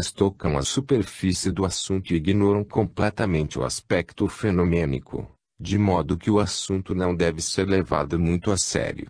apenas tocam a superfície do assunto e ignoram completamente o aspecto fenomênico, de modo que o assunto não deve ser levado muito a sério.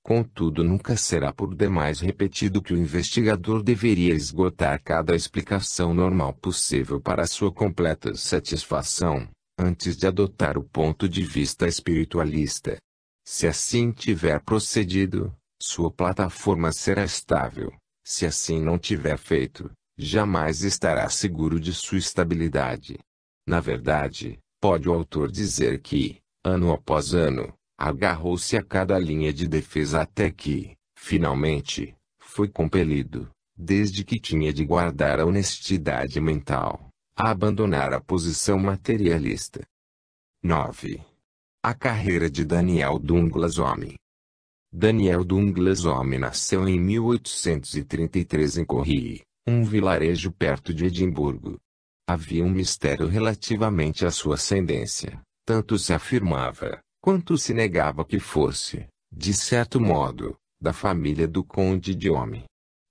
Contudo, nunca será por demais repetido que o investigador deveria esgotar cada explicação normal possível para sua completa satisfação, antes de adotar o ponto de vista espiritualista. Se assim tiver procedido, sua plataforma será estável. Se assim não tiver feito, jamais estará seguro de sua estabilidade. Na verdade, pode o autor dizer que, ano após ano, agarrou-se a cada linha de defesa até que, finalmente, foi compelido, desde que tinha de guardar a honestidade mental, a abandonar a posição materialista. 9. A carreira de Daniel Douglas Home. Daniel Douglas Home nasceu em 1833 em Corrie, um vilarejo perto de Edimburgo. Havia um mistério relativamente à sua ascendência, tanto se afirmava, quanto se negava que fosse, de certo modo, da família do conde de Home.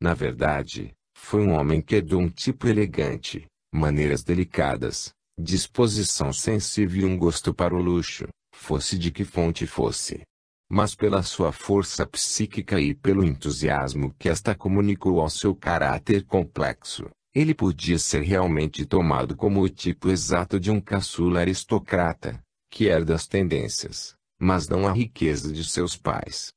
Na verdade, foi um homem que herdou um tipo elegante, maneiras delicadas, disposição sensível e um gosto para o luxo, fosse de que fonte fosse. Mas pela sua força psíquica e pelo entusiasmo que esta comunicou ao seu caráter complexo, ele podia ser realmente tomado como o tipo exato de um caçula aristocrata, que herda as tendências, mas não a riqueza de seus pais.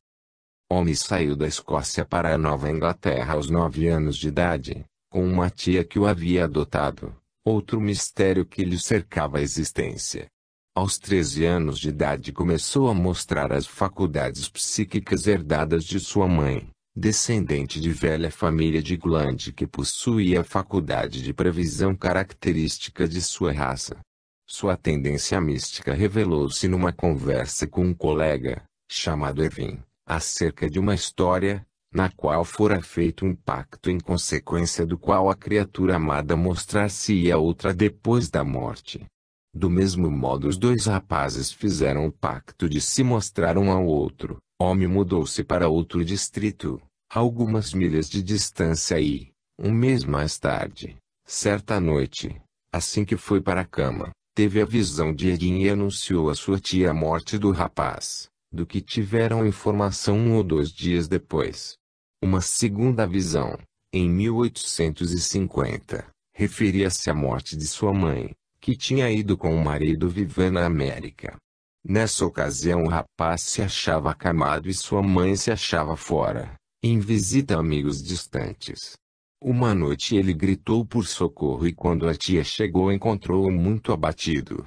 Home saiu da Escócia para a Nova Inglaterra aos 9 anos de idade, com uma tia que o havia adotado, outro mistério que lhe cercava a existência. Aos 13 anos de idade começou a mostrar as faculdades psíquicas herdadas de sua mãe, descendente de velha família de Gland que possuía a faculdade de previsão característica de sua raça. Sua tendência mística revelou-se numa conversa com um colega, chamado Evin, acerca de uma história, na qual fora feito um pacto em consequência do qual a criatura amada mostrar-se-ia outra depois da morte. Do mesmo modo os dois rapazes fizeram o pacto de se mostrar um ao outro. Home mudou-se para outro distrito, a algumas milhas de distância e, um mês mais tarde, certa noite, assim que foi para a cama, teve a visão de Erin e anunciou à sua tia a morte do rapaz, do que tiveram informação 1 ou 2 dias depois. Uma segunda visão, em 1850, referia-se à morte de sua mãe, que tinha ido com o marido viver na América. Nessa ocasião o rapaz se achava acamado e sua mãe se achava fora, em visita a amigos distantes. Uma noite ele gritou por socorro e quando a tia chegou encontrou-o muito abatido.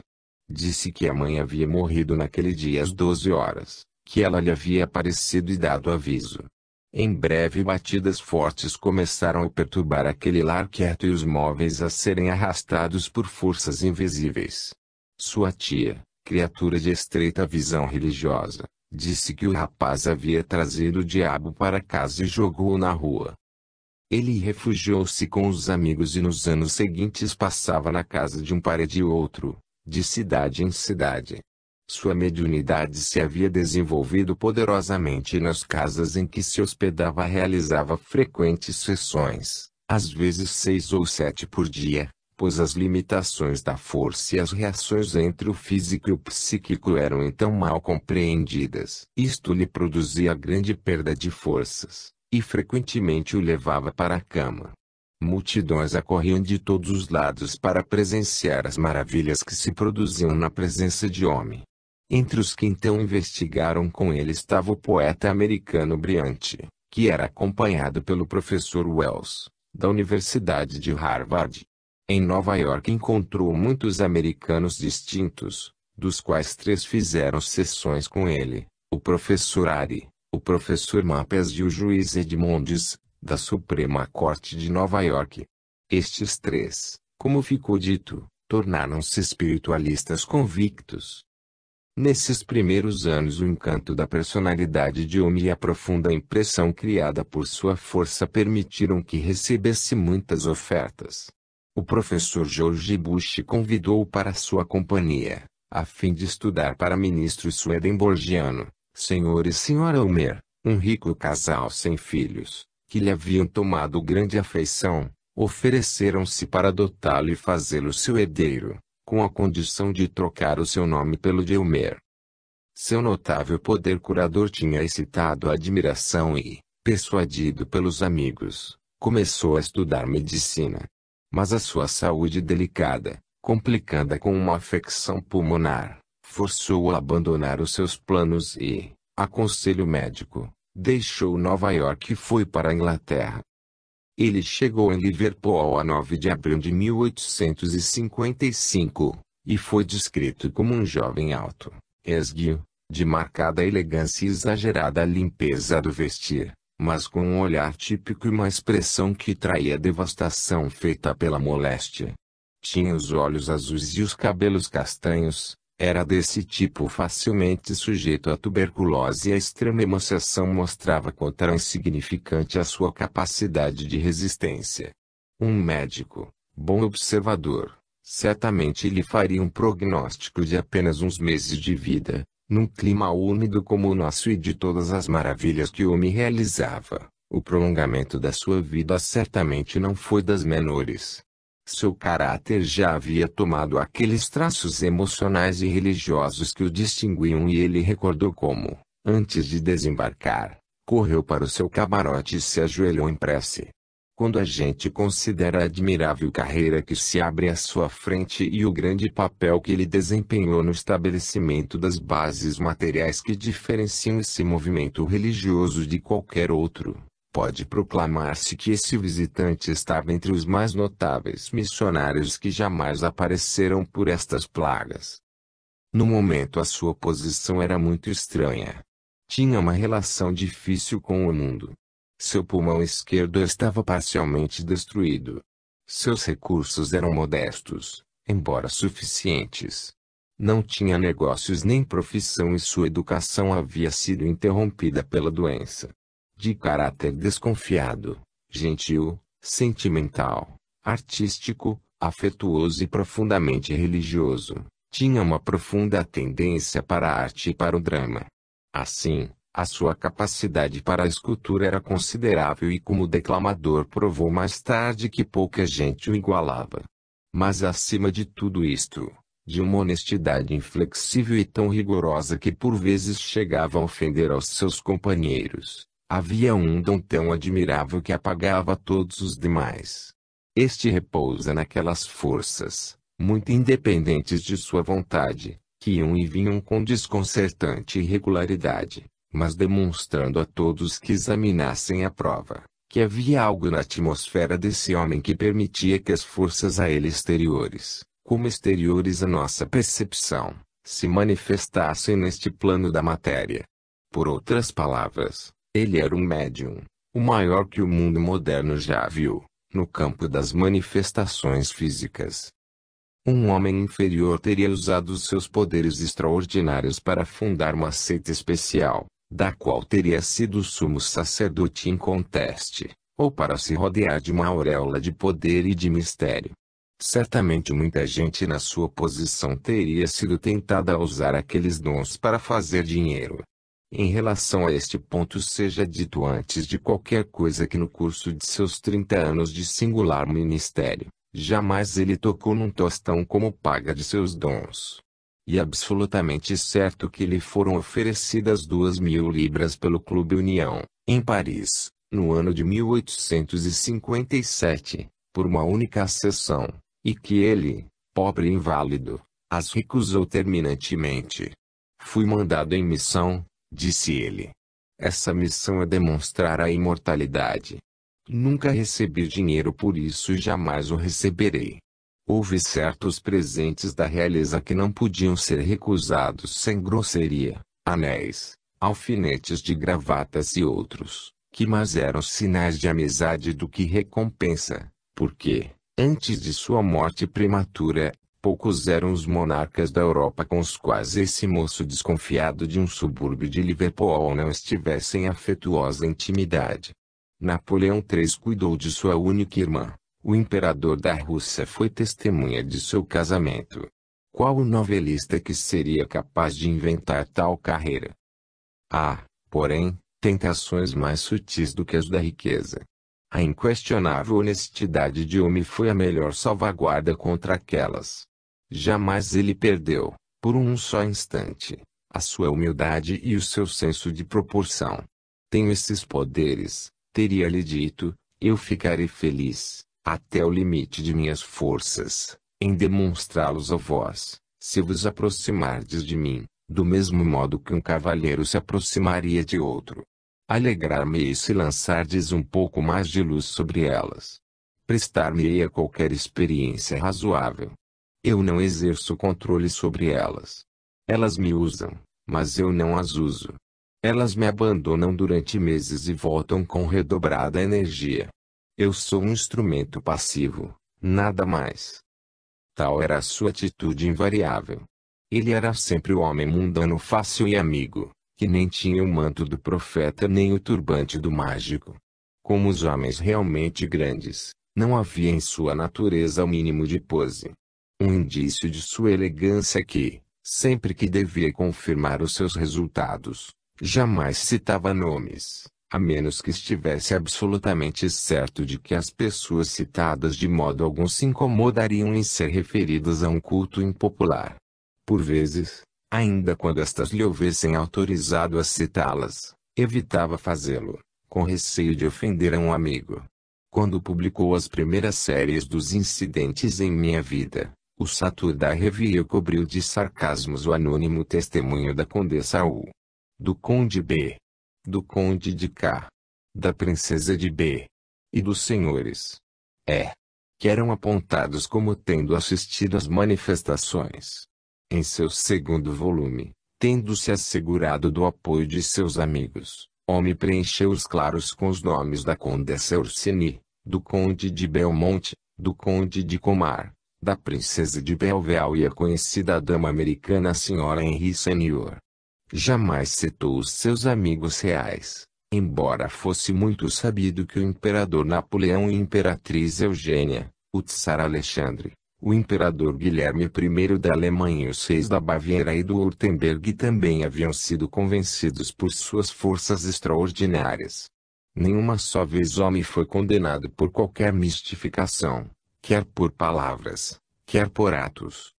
Disse que a mãe havia morrido naquele dia às 12 horas, que ela lhe havia aparecido e dado aviso. Em breve batidas fortes começaram a perturbar aquele lar quieto e os móveis a serem arrastados por forças invisíveis. Sua tia, criatura de estreita visão religiosa, disse que o rapaz havia trazido o diabo para casa e jogou-o na rua. Ele refugiou-se com os amigos e nos anos seguintes passava na casa de um parede e outro, de cidade em cidade. Sua mediunidade se havia desenvolvido poderosamente e nas casas em que se hospedava realizava frequentes sessões, às vezes 6 ou 7 por dia, pois as limitações da força e as reações entre o físico e o psíquico eram então mal compreendidas. Isto lhe produzia grande perda de forças, e frequentemente o levava para a cama. Multidões acorriam de todos os lados para presenciar as maravilhas que se produziam na presença de Home. Entre os que então investigaram com ele estava o poeta americano Bryant, que era acompanhado pelo professor Wells, da Universidade de Harvard. Em Nova York encontrou muitos americanos distintos, dos quais 3 fizeram sessões com ele, o professor Ari, o professor Mapes e o juiz Edmonds, da Suprema Corte de Nova York. Estes 3, como ficou dito, tornaram-se espiritualistas convictos. Nesses primeiros anos o encanto da personalidade de Home e a profunda impressão criada por sua força permitiram que recebesse muitas ofertas. O professor George Bush convidou-o para sua companhia, a fim de estudar para ministro swedenborgiano, Sr. e Sra. Homer, um rico casal sem filhos, que lhe haviam tomado grande afeição, Ofereceram-se para adotá-lo e fazê-lo seu herdeiro, com a condição de trocar o seu nome pelo de Homer. Seu notável poder curador tinha excitado a admiração e, persuadido pelos amigos, começou a estudar medicina. Mas a sua saúde delicada, complicada com uma afecção pulmonar, forçou-o a abandonar os seus planos e, a conselho médico, deixou Nova York e foi para a Inglaterra. Ele chegou em Liverpool a 9 de abril de 1855, e foi descrito como um jovem alto, esguio, de marcada elegância e exagerada limpeza do vestir, mas com um olhar típico e uma expressão que traía devastação feita pela moléstia. Tinha os olhos azuis e os cabelos castanhos, era desse tipo facilmente sujeito à tuberculose e a extrema emaciação mostrava quanto era insignificante a sua capacidade de resistência. Um médico, bom observador, certamente lhe faria um prognóstico de apenas uns meses de vida, num clima úmido como o nosso e de todas as maravilhas que o homem realizava. O prolongamento da sua vida certamente não foi das menores. Seu caráter já havia tomado aqueles traços emocionais e religiosos que o distinguiam e ele recordou como, antes de desembarcar, correu para o seu camarote e se ajoelhou em prece. Quando a gente considera a admirável carreira que se abre à sua frente e o grande papel que ele desempenhou no estabelecimento das bases materiais que diferenciam esse movimento religioso de qualquer outro, pode proclamar-se que esse visitante estava entre os mais notáveis missionários que jamais apareceram por estas plagas. No momento a sua posição era muito estranha. Tinha uma relação difícil com o mundo. Seu pulmão esquerdo estava parcialmente destruído. Seus recursos eram modestos, embora suficientes. Não tinha negócios nem profissão e sua educação havia sido interrompida pela doença. De caráter desconfiado, gentil, sentimental, artístico, afetuoso e profundamente religioso, tinha uma profunda tendência para a arte e para o drama. Assim, a sua capacidade para a escultura era considerável e como declamador provou mais tarde que pouca gente o igualava. Mas acima de tudo isto, de uma honestidade inflexível e tão rigorosa que por vezes chegava a ofender aos seus companheiros, havia um dom tão admirável que apagava todos os demais. Este repousa naquelas forças, muito independentes de sua vontade, que iam e vinham com desconcertante irregularidade, mas demonstrando a todos que examinassem a prova, que havia algo na atmosfera desse homem que permitia que as forças a ele exteriores, como exteriores à nossa percepção, se manifestassem neste plano da matéria. Por outras palavras, ele era um médium, o maior que o mundo moderno já viu, no campo das manifestações físicas. Um homem inferior teria usado os seus poderes extraordinários para fundar uma seita especial, da qual teria sido o sumo sacerdote inconteste, ou para se rodear de uma auréola de poder e de mistério. Certamente muita gente na sua posição teria sido tentada a usar aqueles dons para fazer dinheiro. Em relação a este ponto seja dito antes de qualquer coisa que no curso de seus 30 anos de singular ministério, jamais ele tocou num tostão como paga de seus dons. E absolutamente certo que lhe foram oferecidas 2.000 libras pelo Clube União, em Paris, no ano de 1857, por uma única sessão, e que ele, pobre inválido, as recusou terminantemente. Fui mandado em missão, disse ele. Essa missão é demonstrar a imortalidade. Nunca recebi dinheiro por isso e jamais o receberei. Houve certos presentes da realeza que não podiam ser recusados sem grosseria, anéis, alfinetes de gravatas e outros, que mais eram sinais de amizade do que recompensa, porque, antes de sua morte prematura, poucos eram os monarcas da Europa com os quais esse moço desconfiado de um subúrbio de Liverpool não estivesse em afetuosa intimidade. Napoleão III cuidou de sua única irmã. O imperador da Rússia foi testemunha de seu casamento. Qual o novelista que seria capaz de inventar tal carreira? Há, porém, tentações mais sutis do que as da riqueza. A inquestionável honestidade de Omi foi a melhor salvaguarda contra aquelas. Jamais ele perdeu, por um só instante, a sua humildade e o seu senso de proporção. Tenho esses poderes, teria-lhe dito, eu ficarei feliz, até o limite de minhas forças, em demonstrá-los a vós, se vos aproximardes de mim, do mesmo modo que um cavalheiro se aproximaria de outro. Alegrar-me-ei se lançardes um pouco mais de luz sobre elas. Prestar-me-ei a qualquer experiência razoável. Eu não exerço controle sobre elas. Elas me usam, mas eu não as uso. Elas me abandonam durante meses e voltam com redobrada energia. Eu sou um instrumento passivo, nada mais. Tal era a sua atitude invariável. Ele era sempre o homem mundano fácil e amigo, que nem tinha o manto do profeta nem o turbante do mágico. Como os homens realmente grandes, não havia em sua natureza o mínimo de pose. Um indício de sua elegância é que, sempre que devia confirmar os seus resultados, jamais citava nomes, a menos que estivesse absolutamente certo de que as pessoas citadas de modo algum se incomodariam em ser referidas a um culto impopular. Por vezes, ainda quando estas lhe houvessem autorizado a citá-las, evitava fazê-lo, com receio de ofender a um amigo. Quando publicou as primeiras séries dos incidentes em minha vida, o Saturday Review cobriu de sarcasmos o anônimo testemunho da Condessa U, do Conde B, do Conde de K, da Princesa de B, e dos Senhores E, que eram apontados como tendo assistido às manifestações. Em seu segundo volume, tendo-se assegurado do apoio de seus amigos, Omi preencheu os claros com os nomes da Condessa Ursini, do Conde de Belmont, do Conde de Comar, da Princesa de Belleval e a conhecida dama americana Sra. Henry Sr. Jamais citou os seus amigos reais, embora fosse muito sabido que o imperador Napoleão e a imperatriz Eugênia, o Tsar Alexandre, o imperador Guilherme I da Alemanha e os reis da Baviera e do Württemberg também haviam sido convencidos por suas forças extraordinárias. Nenhuma só vez Omi foi condenado por qualquer mistificação, quer por palavras, quer por atos.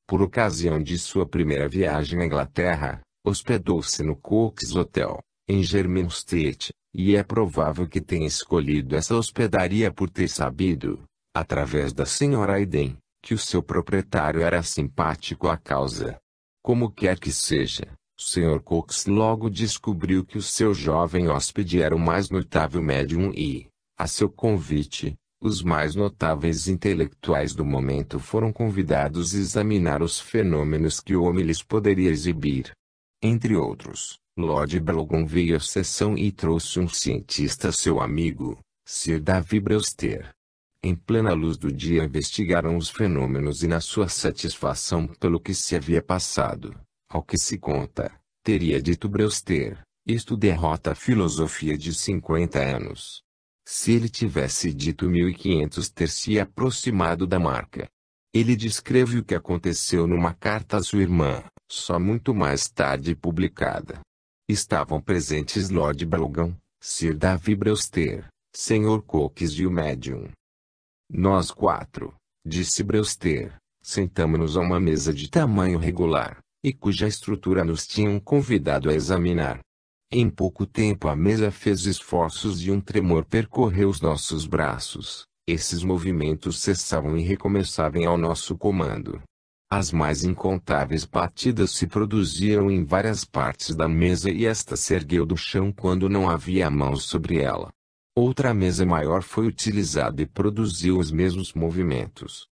Por ocasião de sua primeira viagem à Inglaterra, hospedou-se no Cox Hotel, em Germanstedt, e é provável que tenha escolhido essa hospedaria por ter sabido, através da Sra. Eden, que o seu proprietário era simpático à causa. Como quer que seja, o Sr. Cox logo descobriu que o seu jovem hóspede era o mais notável médium e, a seu convite, os mais notáveis intelectuais do momento foram convidados a examinar os fenômenos que o homem lhes poderia exibir. Entre outros, Lord Belgon veio à sessão e trouxe um cientista seu amigo, Sir David Brewster. Em plena luz do dia investigaram os fenômenos e na sua satisfação pelo que se havia passado, ao que se conta, teria dito Brewster, isto derrota a filosofia de 50 anos. Se ele tivesse dito 1500 ter-se aproximado da marca. Ele descreve o que aconteceu numa carta à sua irmã, só muito mais tarde publicada. Estavam presentes Lord Belgon, Sir David Brewster, Sr. Cox e o médium. Nós quatro, disse Brewster, sentamo-nos a uma mesa de tamanho regular, e cuja estrutura nos tinham convidado a examinar. Em pouco tempo a mesa fez esforços e um tremor percorreu os nossos braços. Esses movimentos cessavam e recomeçavam ao nosso comando. As mais incontáveis batidas se produziam em várias partes da mesa e esta se ergueu do chão quando não havia mãos sobre ela. Outra mesa maior foi utilizada e produziu os mesmos movimentos.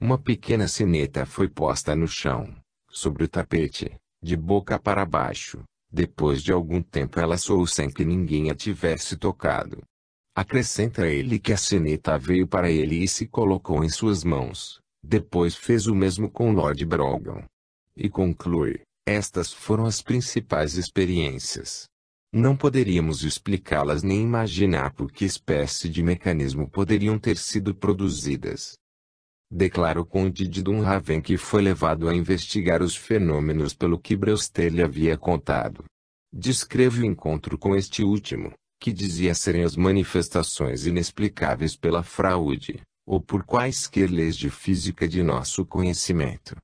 Uma pequena sineta foi posta no chão, sobre o tapete, de boca para baixo. Depois de algum tempo ela soou sem que ninguém a tivesse tocado. Acrescenta ele que a sineta veio para ele e se colocou em suas mãos. Depois fez o mesmo com Lord Belgon. E conclui, estas foram as principais experiências. Não poderíamos explicá-las nem imaginar por que espécie de mecanismo poderiam ter sido produzidas. Declara o Conde de Dunraven que foi levado a investigar os fenômenos pelo que Brewster lhe havia contado. Descreve o encontro com este último, que dizia serem as manifestações inexplicáveis pela fraude, ou por quaisquer leis de física de nosso conhecimento.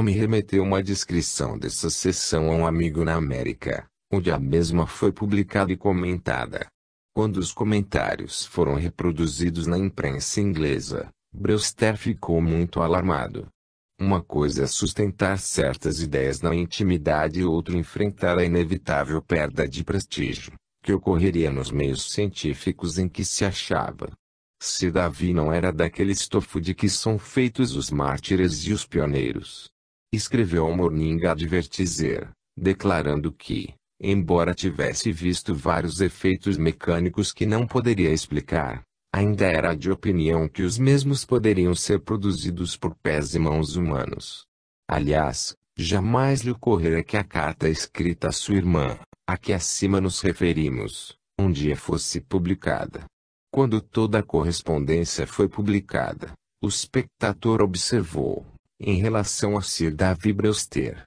Me remeteu uma descrição dessa sessão a um amigo na América, onde a mesma foi publicada e comentada. Quando os comentários foram reproduzidos na imprensa inglesa, Brewster ficou muito alarmado. Uma coisa é sustentar certas ideias na intimidade e outra enfrentar a inevitável perda de prestígio, que ocorreria nos meios científicos em que se achava. Se Davi não era daquele estofo de que são feitos os mártires e os pioneiros, escreveu ao Morning Advertiser, declarando que, embora tivesse visto vários efeitos mecânicos que não poderia explicar, ainda era de opinião que os mesmos poderiam ser produzidos por pés e mãos humanos. Aliás, jamais lhe ocorrera que a carta escrita à sua irmã, a que acima nos referimos, um dia fosse publicada. Quando toda a correspondência foi publicada, o Spectator observou, em relação a Sir Davi Brewster,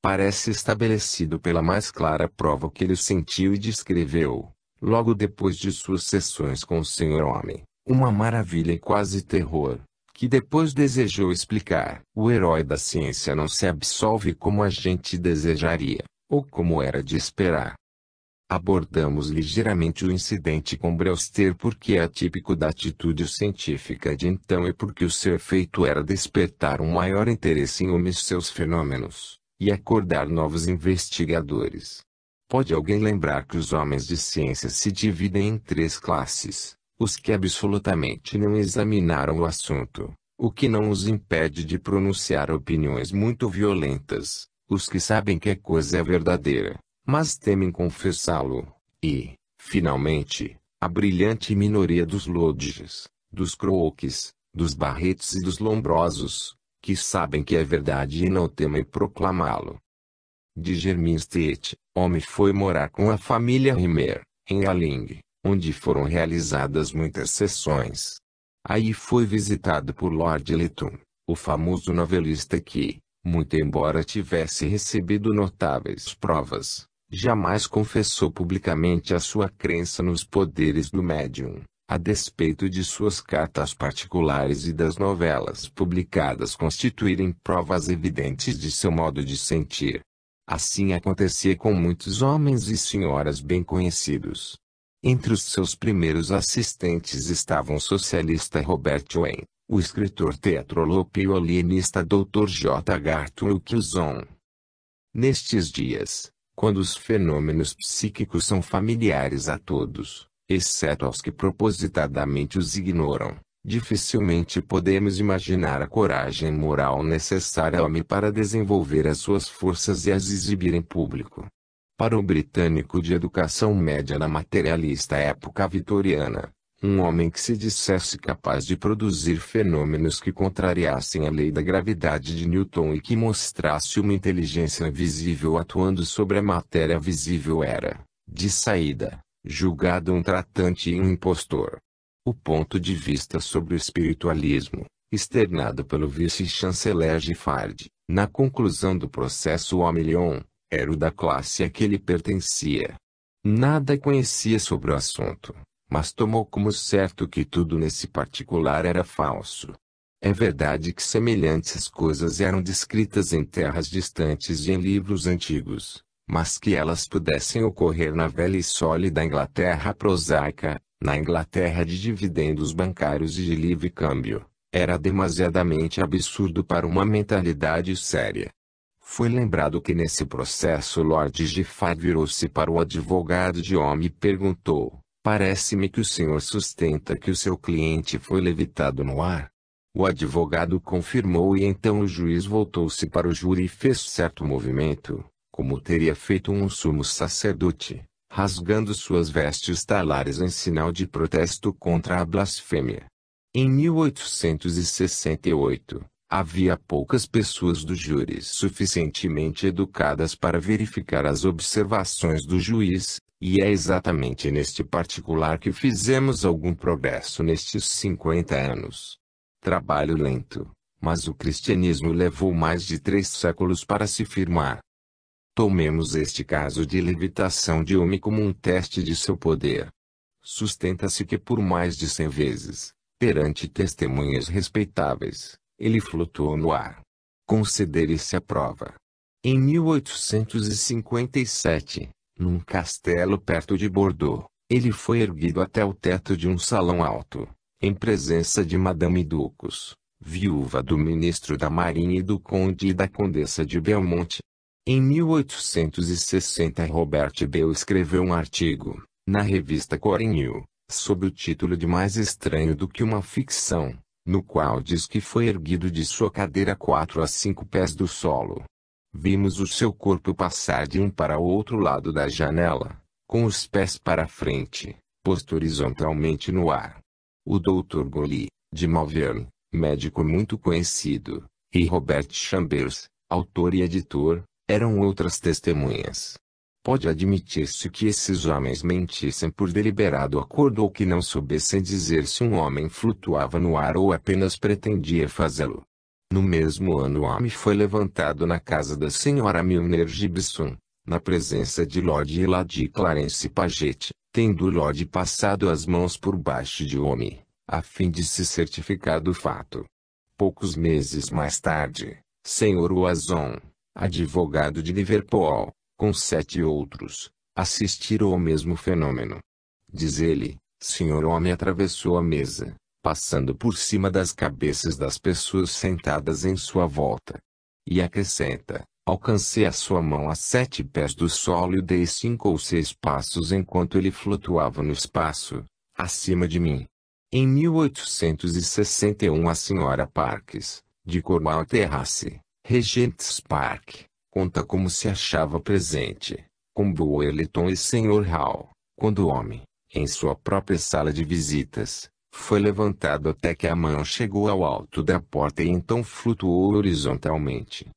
parece estabelecido pela mais clara prova que ele sentiu e descreveu, logo depois de suas sessões com o Senhor Homem, uma maravilha e quase terror, que depois desejou explicar. O herói da ciência não se absolve como a gente desejaria, ou como era de esperar. Abordamos ligeiramente o incidente com Brewster porque é atípico da atitude científica de então e porque o ser feito era despertar um maior interesse em seus fenômenos, e acordar novos investigadores. Pode alguém lembrar que os homens de ciência se dividem em três classes: os que absolutamente não examinaram o assunto, o que não os impede de pronunciar opiniões muito violentas, os que sabem que a coisa é verdadeira, mas temem confessá-lo, e, finalmente, a brilhante minoria dos Lodges, dos Crookes, dos Barrettes e dos Lombrosos, que sabem que é verdade e não temem proclamá-lo. De Germinstedt, homem foi morar com a família Rimmer, em Alling, onde foram realizadas muitas sessões. Aí foi visitado por Lord Lytton, o famoso novelista que, muito embora tivesse recebido notáveis provas, jamais confessou publicamente a sua crença nos poderes do médium, a despeito de suas cartas particulares e das novelas publicadas constituírem provas evidentes de seu modo de sentir. Assim acontecia com muitos homens e senhoras bem conhecidos. Entre os seus primeiros assistentes estavam o socialista Robert Owen, o escritor teatrolope e o alienista Dr. J. Garth Wilkinson. Nestes dias, quando os fenômenos psíquicos são familiares a todos, exceto aos que propositadamente os ignoram, dificilmente podemos imaginar a coragem moral necessária ao homem para desenvolver as suas forças e as exibir em público. Para o britânico de educação média na materialista época vitoriana, um homem que se dissesse capaz de produzir fenômenos que contrariassem a lei da gravidade de Newton e que mostrasse uma inteligência invisível atuando sobre a matéria visível era, de saída, julgado um tratante e um impostor. O ponto de vista sobre o espiritualismo, externado pelo vice-chanceler Giffard, na conclusão do processo Homilion, era o da classe a que ele pertencia. Nada conhecia sobre o assunto, mas tomou como certo que tudo nesse particular era falso. É verdade que semelhantes coisas eram descritas em terras distantes e em livros antigos, mas que elas pudessem ocorrer na velha e sólida Inglaterra prosaica, na Inglaterra de dividendos bancários e de livre câmbio, era demasiadamente absurdo para uma mentalidade séria. Foi lembrado que nesse processo Lord Giffard virou-se para o advogado de homem e perguntou: "Parece-me que o senhor sustenta que o seu cliente foi levitado no ar?" O advogado confirmou e então o juiz voltou-se para o júri e fez certo movimento, como teria feito um sumo sacerdote, rasgando suas vestes talares em sinal de protesto contra a blasfêmia. Em 1868, havia poucas pessoas do júri suficientemente educadas para verificar as observações do juiz, e é exatamente neste particular que fizemos algum progresso nestes 50 anos. Trabalho lento, mas o cristianismo levou mais de 3 séculos para se firmar. Tomemos este caso de levitação de homem como um teste de seu poder. Sustenta-se que por mais de 100 vezes, perante testemunhas respeitáveis, ele flutuou no ar. Conceder-se a prova. Em 1857, num castelo perto de Bordeaux, ele foi erguido até o teto de um salão alto, em presença de Madame Ducos, viúva do ministro da Marinha e do conde e da condessa de Belmonte. Em 1860 Robert Bell escreveu um artigo, na revista Correio, sob o título de Mais Estranho do que uma Ficção, no qual diz que foi erguido de sua cadeira 4 a 5 pés do solo. Vimos o seu corpo passar de um para o outro lado da janela, com os pés para frente, posto horizontalmente no ar. O Dr. Goli, de Malvern, médico muito conhecido, e Robert Chambers, autor e editor, eram outras testemunhas. Pode admitir-se que esses homens mentissem por deliberado acordo ou que não soubessem dizer se um homem flutuava no ar ou apenas pretendia fazê-lo. No mesmo ano o homem foi levantado na casa da senhora Milner Gibson, na presença de Lord Eladi Clarence Paget, tendo Lord passado as mãos por baixo de homem, a fim de se certificar do fato. Poucos meses mais tarde, Sr. Oazon, advogado de Liverpool, com 7 outros, assistiram ao mesmo fenômeno. Diz ele, Sr. Homem atravessou a mesa, passando por cima das cabeças das pessoas sentadas em sua volta. E acrescenta, alcancei a sua mão a 7 pés do solo e dei 5 ou 6 passos enquanto ele flutuava no espaço, acima de mim. Em 1861 a Sra. Parkes, de Cornwall Terrace, Regent's Park, conta como se achava presente, com Boerleton e Sr. Hall, quando o homem, em sua própria sala de visitas, foi levantado até que a mão chegou ao alto da porta e então flutuou horizontalmente.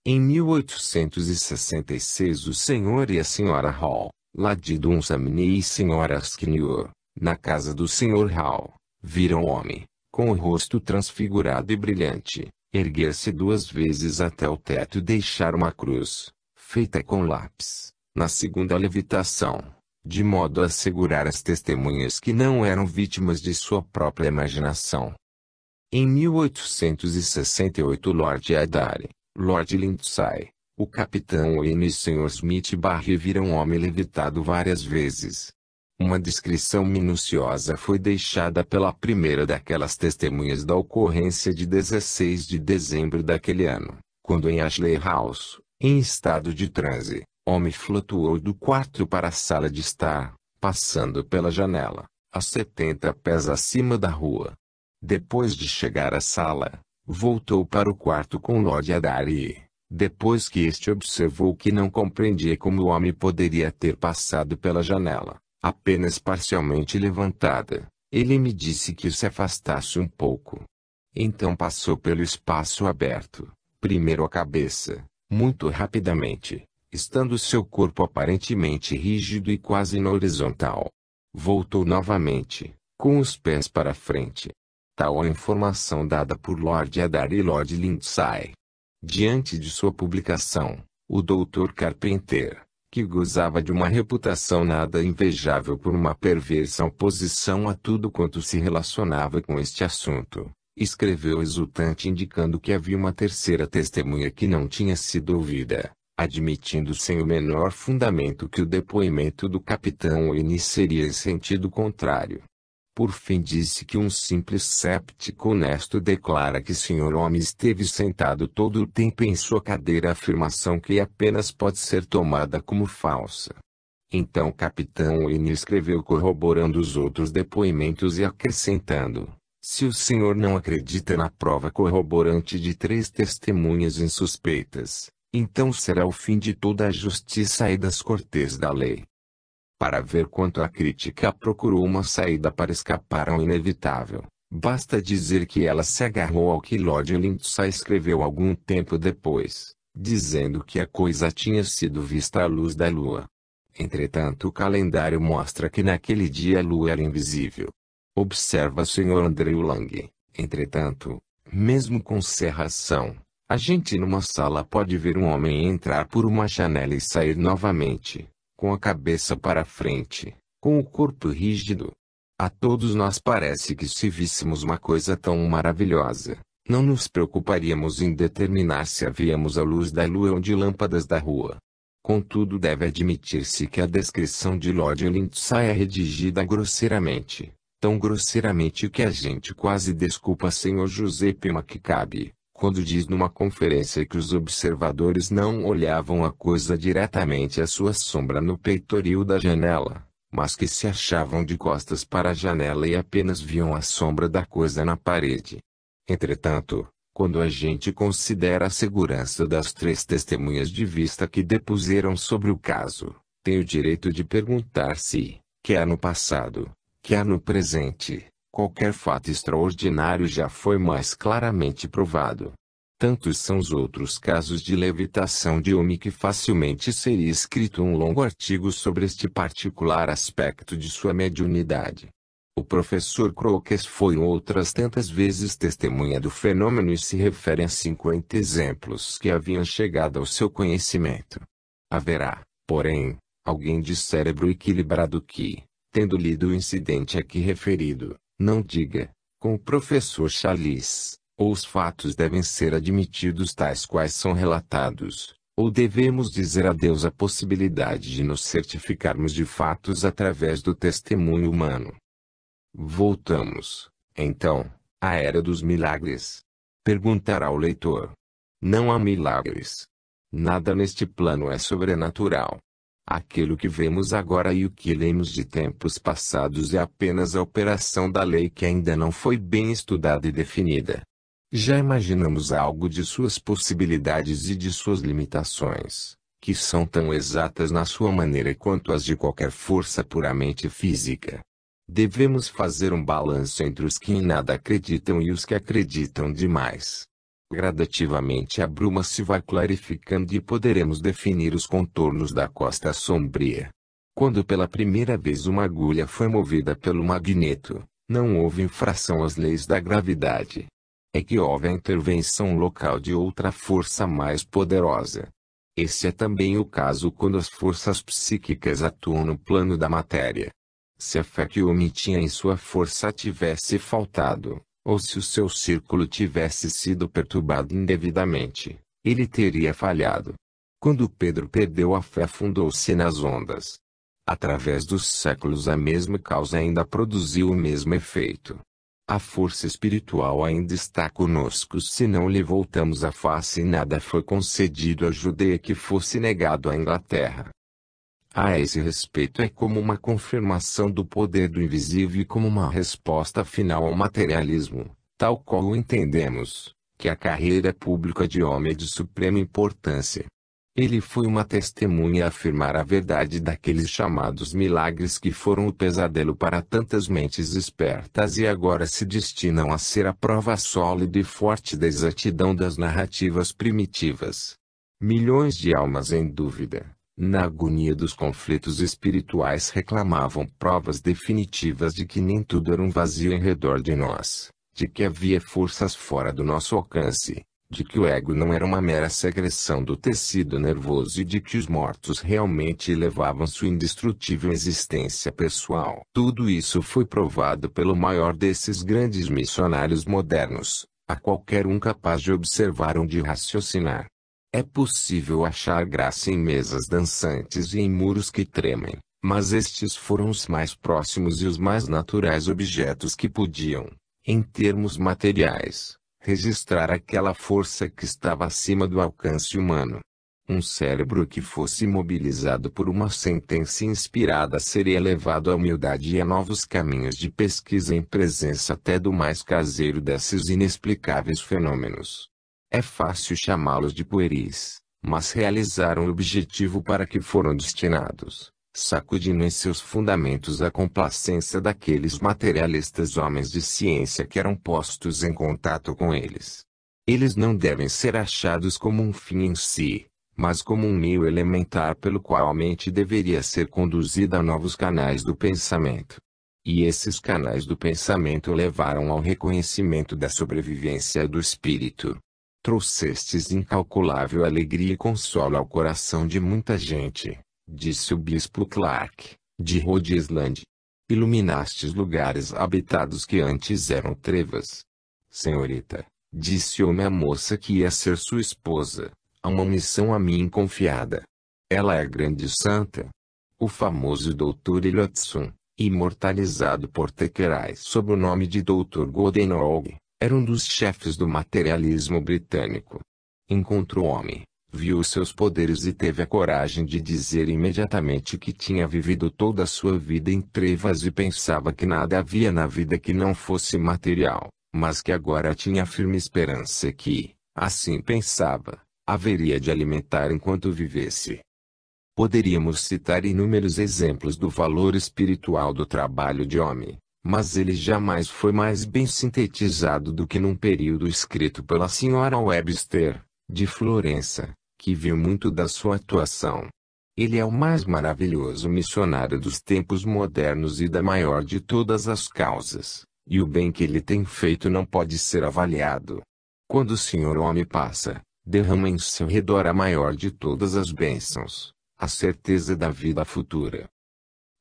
Em 1866 o Sr. e a Sra. Hall, Lady Dunsany e Sra. Skinner, na casa do Sr. Hall, viram o homem, com o rosto transfigurado e brilhante, erguer-se 2 vezes até o teto e deixar uma cruz, feita com lápis, na segunda levitação, de modo a assegurar às testemunhas que não eram vítimas de sua própria imaginação. Em 1868 Lord Adare, Lord Lindsay, o Capitão Wayne e Sr. Smith Barry viram o homem levitado várias vezes. Uma descrição minuciosa foi deixada pela primeira daquelas testemunhas da ocorrência de 16 de dezembro daquele ano, quando em Ashley House, em estado de transe, homem flutuou do quarto para a sala de estar, passando pela janela, a 70 pés acima da rua. Depois de chegar à sala, voltou para o quarto com Lord Adare e, depois que este observou que não compreendia como o homem poderia ter passado pela janela, apenas parcialmente levantada, ele me disse que se afastasse um pouco. Então passou pelo espaço aberto, primeiro a cabeça, muito rapidamente, estando seu corpo aparentemente rígido e quase na horizontal. Voltou novamente, com os pés para frente. Tal a informação dada por Lord Adare e Lord Lindsay. Diante de sua publicação, o Dr. Carpenter, que gozava de uma reputação nada invejável por uma perversa oposição a tudo quanto se relacionava com este assunto, escreveu exultante indicando que havia uma terceira testemunha que não tinha sido ouvida, admitindo sem o menor fundamento que o depoimento do Capitão Wayne seria em sentido contrário. Por fim disse que um simples séptico honesto declara que Sr. Homem esteve sentado todo o tempo em sua cadeira, afirmação que apenas pode ser tomada como falsa. Então o Capitão Wayne escreveu corroborando os outros depoimentos e acrescentando, se o senhor não acredita na prova corroborante de 3 testemunhas insuspeitas, então será o fim de toda a justiça e das cortes da lei. Para ver quanto a crítica procurou uma saída para escapar ao inevitável, basta dizer que ela se agarrou ao que Lord Lindsay escreveu algum tempo depois, dizendo que a coisa tinha sido vista à luz da lua. Entretanto o calendário mostra que naquele dia a lua era invisível. Observa Sr. Andrew Lang, entretanto, mesmo com cerração, A gente numa sala pode ver um homem entrar por uma janela e sair novamente, com a cabeça para frente, com o corpo rígido. A todos nós parece que se víssemos uma coisa tão maravilhosa, não nos preocuparíamos em determinar se havíamos a luz da lua ou de lâmpadas da rua. Contudo, deve admitir-se que a descrição de Lord Lindsay é redigida grosseiramente, tão grosseiramente que a gente quase desculpa Sr. Giuseppe Maccabe, quando diz numa conferência que os observadores não olhavam a coisa diretamente à sua sombra no peitoril da janela, mas que se achavam de costas para a janela e apenas viam a sombra da coisa na parede. Entretanto, quando a gente considera a segurança das 3 testemunhas de vista que depuseram sobre o caso, tem o direito de perguntar se, quer no passado, quer no presente, qualquer fato extraordinário já foi mais claramente provado. Tantos são os outros casos de levitação de homem que facilmente seria escrito um longo artigo sobre este particular aspecto de sua mediunidade. O professor Crookes foi outras tantas vezes testemunha do fenômeno e se refere a 50 exemplos que haviam chegado ao seu conhecimento. Haverá, porém, alguém de cérebro equilibrado que, tendo lido o incidente aqui referido, não diga, com o professor Chalice, ou os fatos devem ser admitidos tais quais são relatados, ou devemos dizer adeus à possibilidade de nos certificarmos de fatos através do testemunho humano. Voltamos, então, à era dos milagres. Perguntará o leitor. Não há milagres. Nada neste plano é sobrenatural. Aquilo que vemos agora e o que lemos de tempos passados é apenas a operação da lei que ainda não foi bem estudada e definida. Já imaginamos algo de suas possibilidades e de suas limitações, que são tão exatas na sua maneira quanto as de qualquer força puramente física. Devemos fazer um balanço entre os que em nada acreditam e os que acreditam demais. Gradativamente a bruma se vai clarificando e poderemos definir os contornos da costa sombria. Quando pela primeira vez uma agulha foi movida pelo magneto, não houve infração às leis da gravidade. É que houve a intervenção local de outra força mais poderosa. Esse é também o caso quando as forças psíquicas atuam no plano da matéria. Se a fé que o homem tinha em sua força tivesse faltado, ou se o seu círculo tivesse sido perturbado indevidamente, ele teria falhado. Quando Pedro perdeu a fé, afundou-se nas ondas. Através dos séculos a mesma causa ainda produziu o mesmo efeito. A força espiritual ainda está conosco se não lhe voltamos a face e nada foi concedido à Judeia que fosse negado à Inglaterra. A esse respeito é como uma confirmação do poder do invisível e como uma resposta final ao materialismo, tal qual o entendemos, que a carreira pública de homem é de suprema importância. Ele foi uma testemunha a afirmar a verdade daqueles chamados milagres que foram o pesadelo para tantas mentes espertas e agora se destinam a ser a prova sólida e forte da exatidão das narrativas primitivas. Milhões de almas em dúvida, na agonia dos conflitos espirituais, reclamavam provas definitivas de que nem tudo era um vazio em redor de nós, de que havia forças fora do nosso alcance, de que o ego não era uma mera secreção do tecido nervoso e de que os mortos realmente elevavam sua indestrutível existência pessoal. Tudo isso foi provado pelo maior desses grandes missionários modernos, a qualquer um capaz de observar ou de raciocinar. É possível achar graça em mesas dançantes e em muros que tremem, mas estes foram os mais próximos e os mais naturais objetos que podiam, em termos materiais, registrar aquela força que estava acima do alcance humano. Um cérebro que fosse mobilizado por uma sentença inspirada seria levado à humildade e a novos caminhos de pesquisa em presença até do mais caseiro desses inexplicáveis fenômenos. É fácil chamá-los de pueris, mas realizaram o objetivo para que foram destinados, sacudindo em seus fundamentos a complacência daqueles materialistas homens de ciência que eram postos em contato com eles. Eles não devem ser achados como um fim em si, mas como um meio elementar pelo qual a mente deveria ser conduzida a novos canais do pensamento. E esses canais do pensamento levaram ao reconhecimento da sobrevivência do espírito. Trouxestes incalculável alegria e consolo ao coração de muita gente, disse o bispo Clark, de Rhode Island. Iluminastes lugares habitados que antes eram trevas. Senhorita, disse-me a moça que ia ser sua esposa, há uma missão a mim confiada. Ela é grande santa. O famoso Dr. Elliotson, imortalizado por Thackeray sob o nome de Dr. Goodenough, era um dos chefes do materialismo britânico. Encontrou o homem, viu os seus poderes e teve a coragem de dizer imediatamente que tinha vivido toda a sua vida em trevas e pensava que nada havia na vida que não fosse material, mas que agora tinha a firme esperança que, assim pensava, haveria de alimentar enquanto vivesse. Poderíamos citar inúmeros exemplos do valor espiritual do trabalho de homem, mas ele jamais foi mais bem sintetizado do que num período escrito pela Sra. Webster, de Florença, que viu muito da sua atuação. Ele é o mais maravilhoso missionário dos tempos modernos e da maior de todas as causas, e o bem que ele tem feito não pode ser avaliado. Quando o Senhor Homem passa, derrama em seu redor a maior de todas as bênçãos, a certeza da vida futura.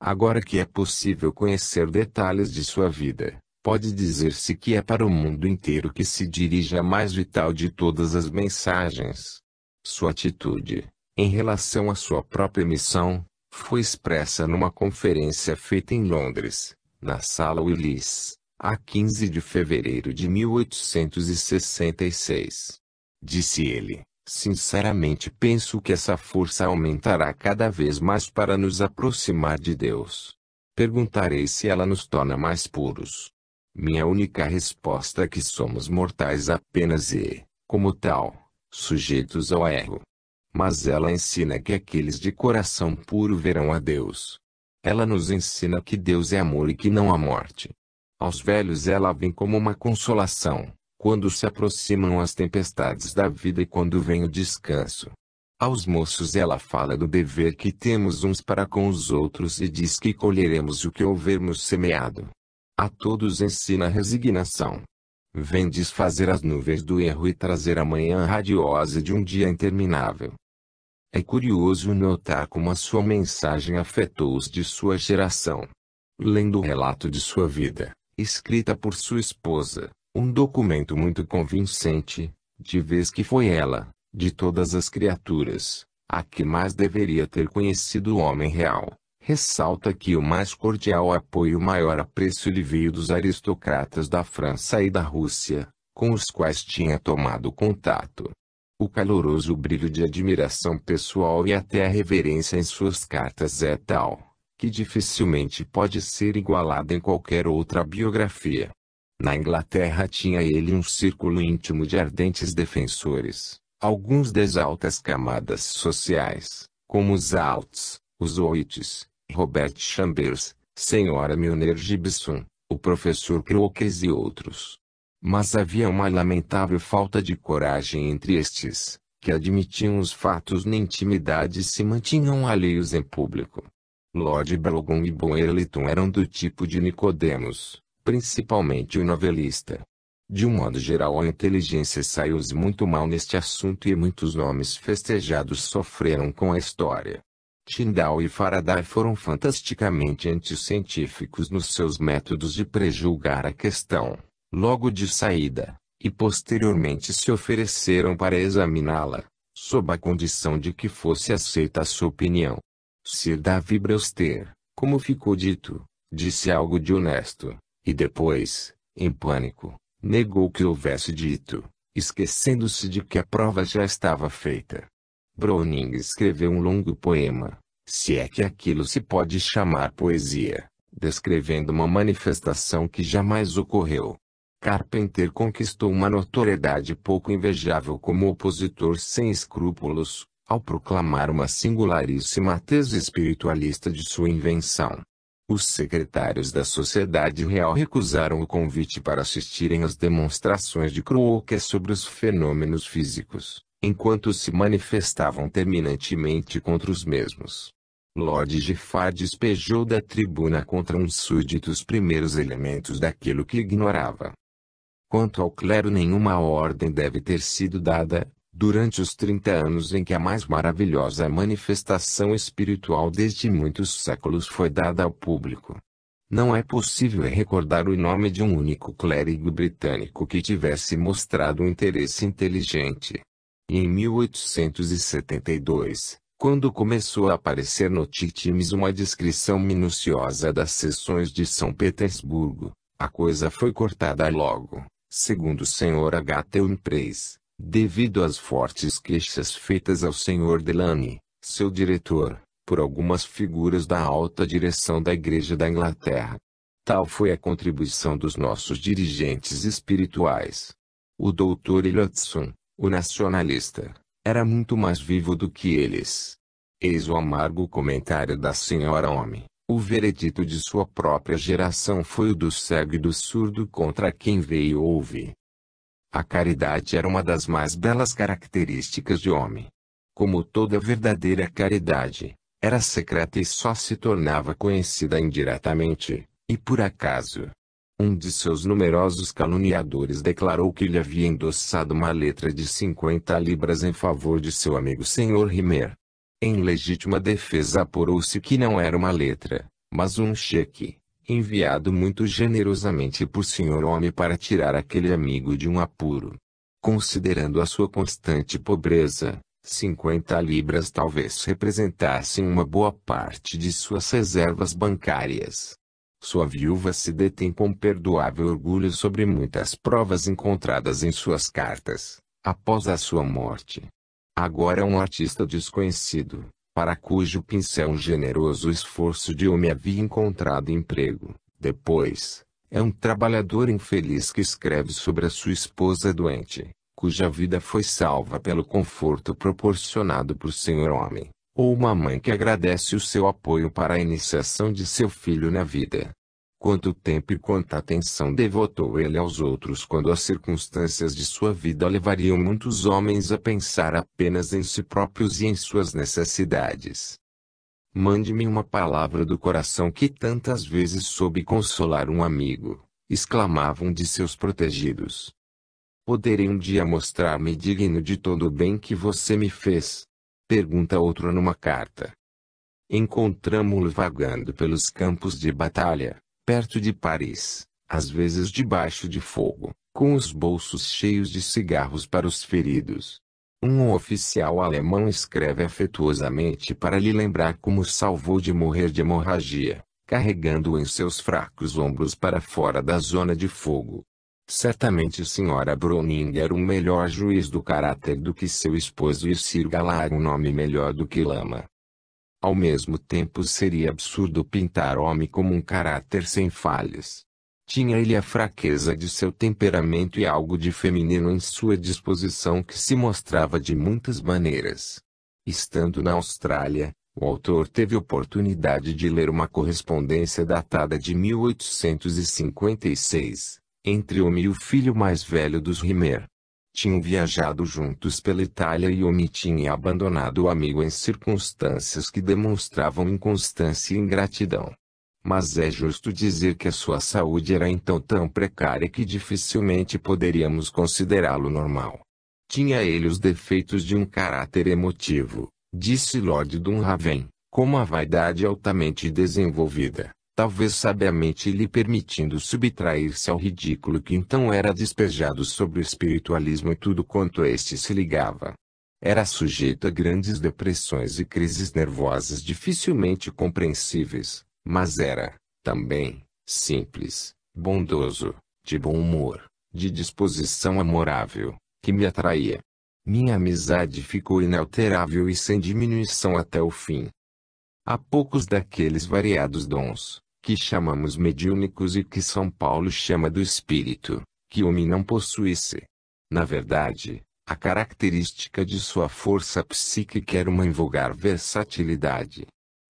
Agora que é possível conhecer detalhes de sua vida, pode dizer-se que é para o mundo inteiro que se dirige a mais vital de todas as mensagens. Sua atitude, em relação à sua própria missão, foi expressa numa conferência feita em Londres, na Sala Willis, a 15 de fevereiro de 1866. Disse ele: sinceramente penso que essa força aumentará cada vez mais para nos aproximar de Deus. Perguntarei se ela nos torna mais puros. Minha única resposta é que somos mortais apenas e, como tal, sujeitos ao erro. Mas ela ensina que aqueles de coração puro verão a Deus. Ela nos ensina que Deus é amor e que não há morte. Aos velhos ela vem como uma consolação, quando se aproximam as tempestades da vida e quando vem o descanso. Aos moços ela fala do dever que temos uns para com os outros e diz que colheremos o que houvermos semeado. A todos ensina a resignação. Vem desfazer as nuvens do erro e trazer a manhã radiosa de um dia interminável. É curioso notar como a sua mensagem afetou os de sua geração. Lendo o relato de sua vida, escrita por sua esposa, um documento muito convincente, de vez que foi ela, de todas as criaturas, a que mais deveria ter conhecido o homem real, ressalta que o mais cordial apoio e o maior apreço lhe veio dos aristocratas da França e da Rússia, com os quais tinha tomado contato. O caloroso brilho de admiração pessoal e até a reverência em suas cartas é tal, que dificilmente pode ser igualada em qualquer outra biografia. Na Inglaterra tinha ele um círculo íntimo de ardentes defensores, alguns das altas camadas sociais, como os Alts, os Oites, Robert Chambers, Sra. Milner Gibson, o professor Crookes e outros. Mas havia uma lamentável falta de coragem entre estes, que admitiam os fatos na intimidade e se mantinham alheios em público. Lord Brougham e Boerliton eram do tipo de Nicodemos, principalmente o novelista. De um modo geral a inteligência saiu-se muito mal neste assunto e muitos nomes festejados sofreram com a história. Tyndall e Faraday foram fantasticamente anticientíficos nos seus métodos de prejulgar a questão, logo de saída, e posteriormente se ofereceram para examiná-la, sob a condição de que fosse aceita a sua opinião. Sir David Brewster, como ficou dito, disse algo de honesto, e depois, em pânico, negou que houvesse dito, esquecendo-se de que a prova já estava feita. Browning escreveu um longo poema, se é que aquilo se pode chamar poesia, descrevendo uma manifestação que jamais ocorreu. Carpenter conquistou uma notoriedade pouco invejável como opositor sem escrúpulos, ao proclamar uma singularíssima tese espiritualista de sua invenção. Os secretários da Sociedade Real recusaram o convite para assistirem às demonstrações de Crookes sobre os fenômenos físicos, enquanto se manifestavam terminantemente contra os mesmos. Lord Giffard despejou da tribuna contra um súdito os primeiros elementos daquilo que ignorava. Quanto ao clero, nenhuma ordem deve ter sido dada, durante os 30 anos em que a mais maravilhosa manifestação espiritual desde muitos séculos foi dada ao público. Não é possível recordar o nome de um único clérigo britânico que tivesse mostrado um interesse inteligente. E em 1872, quando começou a aparecer no Times uma descrição minuciosa das sessões de São Petersburgo, a coisa foi cortada logo, segundo o Sr. H. Humphreys, devido às fortes queixas feitas ao Sr. Delany, seu diretor, por algumas figuras da alta direção da Igreja da Inglaterra. Tal foi a contribuição dos nossos dirigentes espirituais. O Dr. Elliotson, o nacionalista, era muito mais vivo do que eles. Eis o amargo comentário da Sra. Homem. O veredito de sua própria geração foi o do cego e do surdo contra quem vê e ouve. A caridade era uma das mais belas características de homem. Como toda verdadeira caridade, era secreta e só se tornava conhecida indiretamente, e por acaso. Um de seus numerosos caluniadores declarou que lhe havia endossado uma letra de 50 libras em favor de seu amigo Sr. Rimmer. Em legítima defesa apurou-se que não era uma letra, mas um cheque, enviado muito generosamente por Sr. Homem para tirar aquele amigo de um apuro. Considerando a sua constante pobreza, 50 libras talvez representassem uma boa parte de suas reservas bancárias. Sua viúva se detém com perdoável orgulho sobre muitas provas encontradas em suas cartas, após a sua morte. Agora é um artista desconhecido, para cujo pincel um generoso esforço de homem havia encontrado emprego. Depois, é um trabalhador infeliz que escreve sobre a sua esposa doente, cuja vida foi salva pelo conforto proporcionado por Sr. Homem. Ou uma mãe que agradece o seu apoio para a iniciação de seu filho na vida. Quanto tempo e quanta atenção devotou ele aos outros quando as circunstâncias de sua vida levariam muitos homens a pensar apenas em si próprios e em suas necessidades. Mande-me uma palavra do coração que tantas vezes soube consolar um amigo, exclamavam de seus protegidos. Poderei um dia mostrar-me digno de todo o bem que você me fez? Pergunta outro numa carta. Encontramo-lo vagando pelos campos de batalha, perto de Paris, às vezes debaixo de fogo, com os bolsos cheios de cigarros para os feridos. Um oficial alemão escreve afetuosamente para lhe lembrar como o salvou de morrer de hemorragia, carregando-o em seus fracos ombros para fora da zona de fogo. Certamente a Sra. Browning era um melhor juiz do caráter do que seu esposo e Sir Galahad um nome melhor do que Lama. Ao mesmo tempo seria absurdo pintar homem como um caráter sem falhas. Tinha ele a fraqueza de seu temperamento e algo de feminino em sua disposição que se mostrava de muitas maneiras. Estando na Austrália, o autor teve oportunidade de ler uma correspondência datada de 1856. Entre Homem e o filho mais velho dos Rimmer. Tinham viajado juntos pela Itália e Homem tinha abandonado o amigo em circunstâncias que demonstravam inconstância e ingratidão. Mas é justo dizer que a sua saúde era então tão precária que dificilmente poderíamos considerá-lo normal. Tinha ele os defeitos de um caráter emotivo, disse Lord Dunraven, com uma vaidade altamente desenvolvida. Talvez sabiamente lhe permitindo subtrair-se ao ridículo que então era despejado sobre o espiritualismo e tudo quanto a este se ligava. Era sujeito a grandes depressões e crises nervosas dificilmente compreensíveis, mas era, também, simples, bondoso, de bom humor, de disposição amorável, que me atraía. Minha amizade ficou inalterável e sem diminuição até o fim. Há poucos daqueles variados dons, que chamamos mediúnicos e que São Paulo chama do espírito, que o homem não possuísse. Na verdade, a característica de sua força psíquica era uma invulgar versatilidade.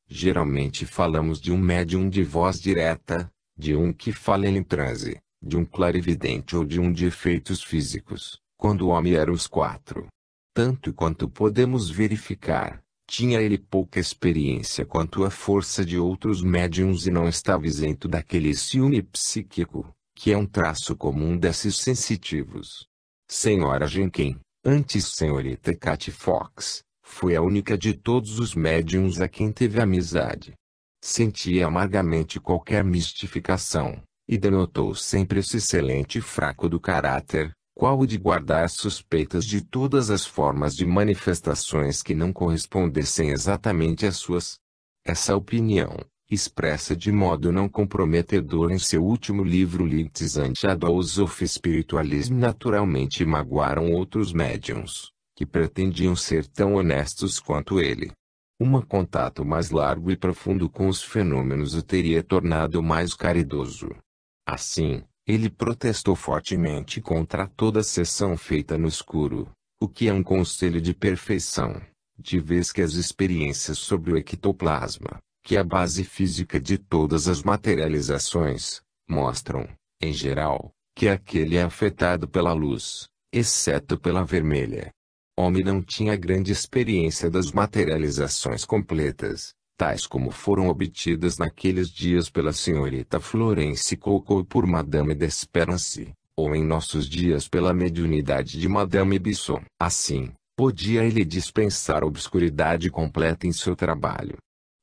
Geralmente falamos de um médium de voz direta, de um que fala em transe, de um clarividente ou de um de efeitos físicos, quando o homem era os quatro. Tanto quanto podemos verificar, tinha ele pouca experiência quanto a força de outros médiuns e não estava isento daquele ciúme psíquico, que é um traço comum desses sensitivos. Senhora Jenkins, antes senhorita Cat Fox, foi a única de todos os médiums a quem teve amizade. Sentia amargamente qualquer mistificação, e denotou sempre esse excelente fraco do caráter, qual o de guardar suspeitas de todas as formas de manifestações que não correspondessem exatamente às suas. Essa opinião, expressa de modo não comprometedor em seu último livro Links and Shadows of Spiritualism, naturalmente magoaram outros médiums, que pretendiam ser tão honestos quanto ele. Um contato mais largo e profundo com os fenômenos o teria tornado mais caridoso. Assim, ele protestou fortemente contra toda sessão feita no escuro, o que é um conselho de perfeição, de vez que as experiências sobre o ectoplasma, que é a base física de todas as materializações, mostram, em geral, que aquele é afetado pela luz, exceto pela vermelha. Homem não tinha grande experiência das materializações completas, tais como foram obtidas naqueles dias pela senhorita Florence Coco e por Madame d'Espérance, ou em nossos dias pela mediunidade de Madame Bisson. Assim, podia ele dispensar a obscuridade completa em seu trabalho.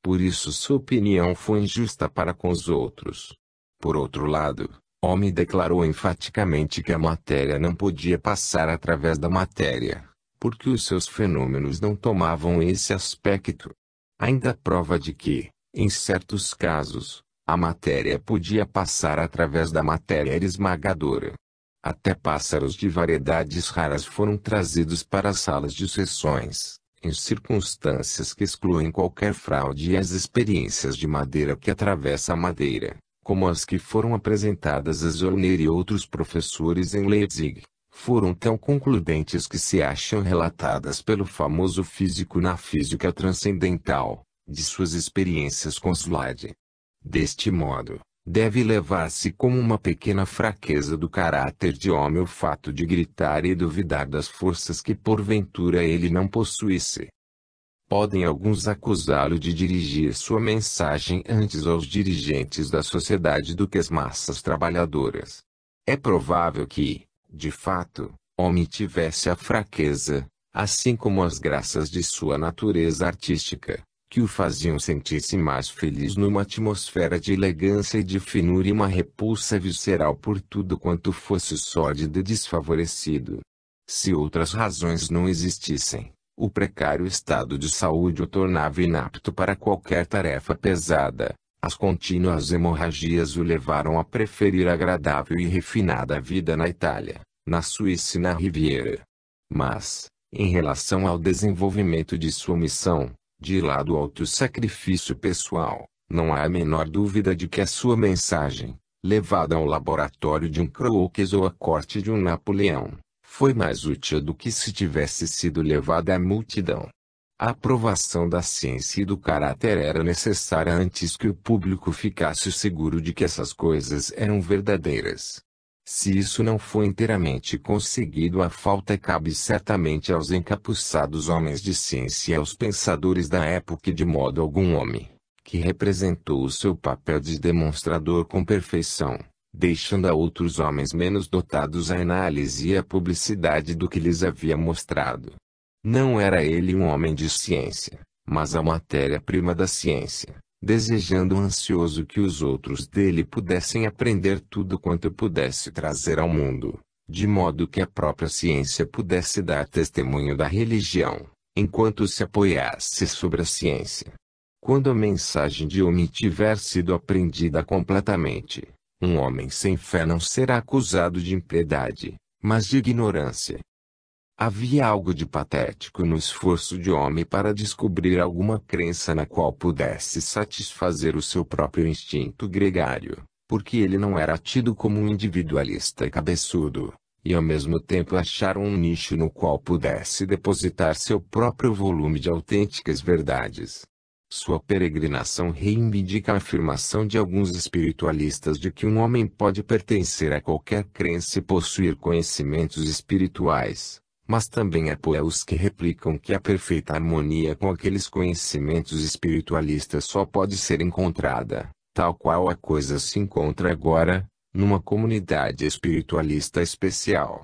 Por isso sua opinião foi injusta para com os outros. Por outro lado, Homem declarou enfaticamente que a matéria não podia passar através da matéria, porque os seus fenômenos não tomavam esse aspecto. Ainda prova de que, em certos casos, a matéria podia passar através da matéria era esmagadora. Até pássaros de variedades raras foram trazidos para as salas de sessões, em circunstâncias que excluem qualquer fraude, e as experiências de madeira que atravessa a madeira, como as que foram apresentadas a Zollner e outros professores em Leipzig, foram tão concludentes que se acham relatadas pelo famoso físico na Física Transcendental, de suas experiências com Slade. Deste modo, deve levar-se como uma pequena fraqueza do caráter de homem o fato de gritar e duvidar das forças que porventura ele não possuísse. Podem alguns acusá-lo de dirigir sua mensagem antes aos dirigentes da sociedade do que às massas trabalhadoras. É provável que, de fato, homem tivesse a fraqueza, assim como as graças de sua natureza artística, que o faziam sentir-se mais feliz numa atmosfera de elegância e de finura e uma repulsa visceral por tudo quanto fosse sórdido e desfavorecido. Se outras razões não existissem, o precário estado de saúde o tornava inapto para qualquer tarefa pesada. As contínuas hemorragias o levaram a preferir agradável e refinada vida na Itália, na Suíça e na Riviera. Mas, em relação ao desenvolvimento de sua missão, de lado ao alto sacrifício pessoal, não há a menor dúvida de que a sua mensagem, levada ao laboratório de um Crookes ou à corte de um Napoleão, foi mais útil do que se tivesse sido levada à multidão. A aprovação da ciência e do caráter era necessária antes que o público ficasse seguro de que essas coisas eram verdadeiras. Se isso não foi inteiramente conseguido, a falta cabe certamente aos encapuçados homens de ciência e aos pensadores da época e de modo algum homem, que representou o seu papel de demonstrador com perfeição, deixando a outros homens menos dotados a análise e a publicidade do que lhes havia mostrado. Não era ele um homem de ciência, mas a matéria-prima da ciência, desejando ansioso que os outros dele pudessem aprender tudo quanto pudesse trazer ao mundo, de modo que a própria ciência pudesse dar testemunho da religião, enquanto se apoiasse sobre a ciência. Quando a mensagem de homem tiver sido aprendida completamente, um homem sem fé não será acusado de impiedade, mas de ignorância. Havia algo de patético no esforço de homem para descobrir alguma crença na qual pudesse satisfazer o seu próprio instinto gregário, porque ele não era tido como um individualista cabeçudo, e ao mesmo tempo achar um nicho no qual pudesse depositar seu próprio volume de autênticas verdades. Sua peregrinação reivindica a afirmação de alguns espiritualistas de que um homem pode pertencer a qualquer crença e possuir conhecimentos espirituais, mas também apoia os que replicam que a perfeita harmonia com aqueles conhecimentos espiritualistas só pode ser encontrada, tal qual a coisa se encontra agora, numa comunidade espiritualista especial.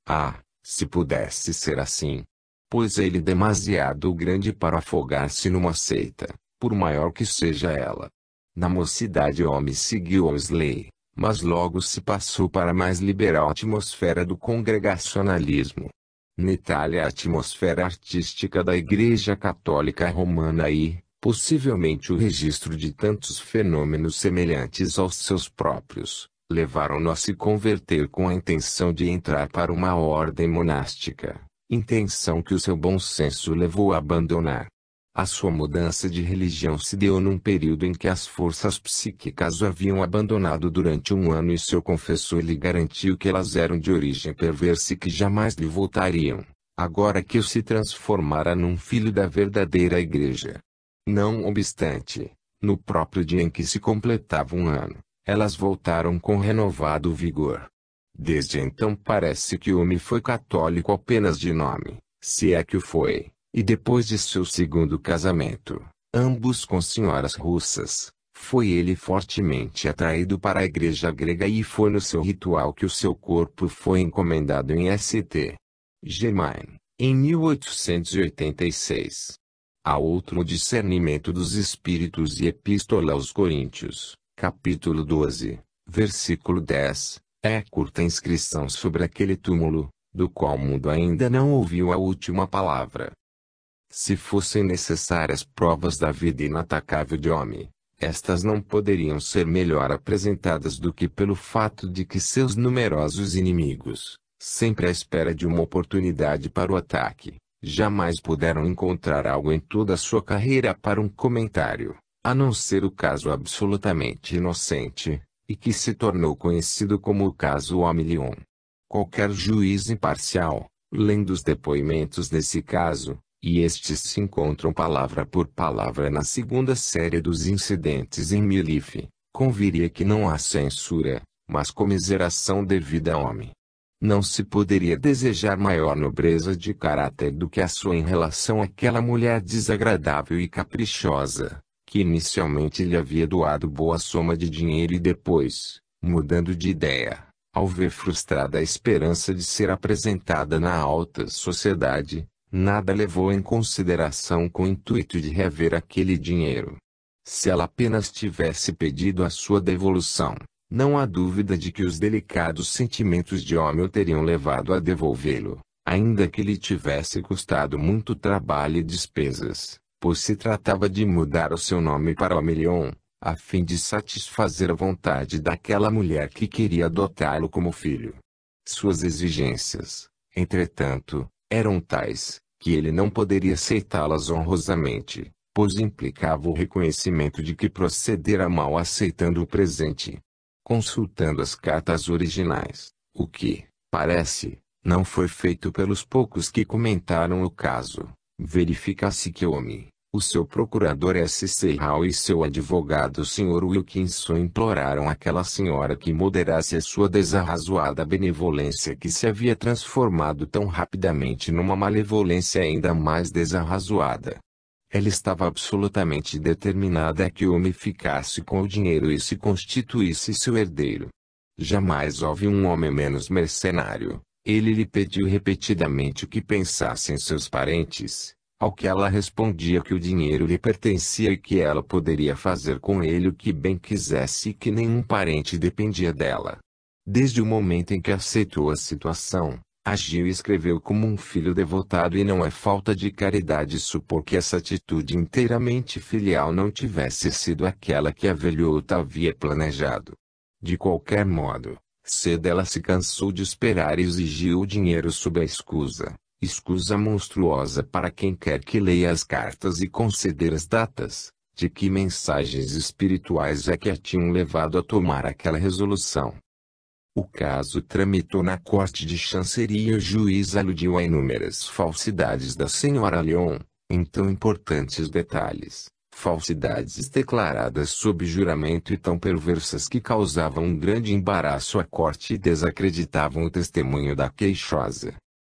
Ah, se pudesse ser assim! Pois ele demasiado grande para afogar-se numa seita, por maior que seja ela. Na mocidade Omi seguiu Wesley, mas logo se passou para a mais liberal atmosfera do congregacionalismo. Na Itália a atmosfera artística da Igreja Católica Romana e, possivelmente o registro de tantos fenômenos semelhantes aos seus próprios, levaram-no a se converter com a intenção de entrar para uma ordem monástica, intenção que o seu bom senso levou a abandonar. A sua mudança de religião se deu num período em que as forças psíquicas o haviam abandonado durante um ano e seu confessor lhe garantiu que elas eram de origem perversa e que jamais lhe voltariam, agora que o se transformara num filho da verdadeira igreja. Não obstante, no próprio dia em que se completava um ano, elas voltaram com renovado vigor. Desde então parece que o homem foi católico apenas de nome, se é que o foi. E depois de seu segundo casamento, ambos com senhoras russas, foi ele fortemente atraído para a igreja grega e foi no seu ritual que o seu corpo foi encomendado em St. Germain, em 1886. Há outro discernimento dos espíritos e Epístola aos Coríntios, capítulo 12, versículo 10, é curta inscrição sobre aquele túmulo, do qual o mundo ainda não ouviu a última palavra. Se fossem necessárias provas da vida inatacável de homem, estas não poderiam ser melhor apresentadas do que pelo fato de que seus numerosos inimigos, sempre à espera de uma oportunidade para o ataque, jamais puderam encontrar algo em toda a sua carreira para um comentário, a não ser o caso absolutamente inocente, e que se tornou conhecido como o caso Homilion. Qualquer juiz imparcial, lendo os depoimentos desse caso, e estes se encontram palavra por palavra na segunda série dos incidentes em Milife, conviria que não há censura, mas comiseração devida a homem. Não se poderia desejar maior nobreza de caráter do que a sua em relação àquela mulher desagradável e caprichosa, que inicialmente lhe havia doado boa soma de dinheiro e depois, mudando de ideia, ao ver frustrada a esperança de ser apresentada na alta sociedade, nada levou em consideração com o intuito de reaver aquele dinheiro. Se ela apenas tivesse pedido a sua devolução, não há dúvida de que os delicados sentimentos de homem o teriam levado a devolvê-lo, ainda que lhe tivesse custado muito trabalho e despesas, pois se tratava de mudar o seu nome para Homilion, a fim de satisfazer a vontade daquela mulher que queria adotá-lo como filho. Suas exigências, entretanto, eram tais, que ele não poderia aceitá-las honrosamente, pois implicava o reconhecimento de que procedera mal aceitando o presente. Consultando as cartas originais, o que, parece, não foi feito pelos poucos que comentaram o caso, verifica-se que o seu procurador S.C. Hall e seu advogado Sr. Wilkinson imploraram àquela senhora que moderasse a sua desarrazoada benevolência que se havia transformado tão rapidamente numa malevolência ainda mais desarrazoada. Ela estava absolutamente determinada a que o homem ficasse com o dinheiro e se constituísse seu herdeiro. Jamais houve um homem menos mercenário. Ele lhe pediu repetidamente o que pensassem seus parentes, ao que ela respondia que o dinheiro lhe pertencia e que ela poderia fazer com ele o que bem quisesse e que nenhum parente dependia dela. Desde o momento em que aceitou a situação, agiu e escreveu como um filho devotado e não é falta de caridade supor que essa atitude inteiramente filial não tivesse sido aquela que a velhota havia planejado. De qualquer modo, cedo ela se cansou de esperar e exigiu o dinheiro sob a escusa monstruosa para quem quer que leia as cartas e consider as datas, de que mensagens espirituais é que a tinham levado a tomar aquela resolução. O caso tramitou na corte de chanceria e o juiz aludiu a inúmeras falsidades da senhora Lyon, em tão importantes detalhes, falsidades declaradas sob juramento e tão perversas que causavam um grande embaraço à corte e desacreditavam o testemunho da queixosa.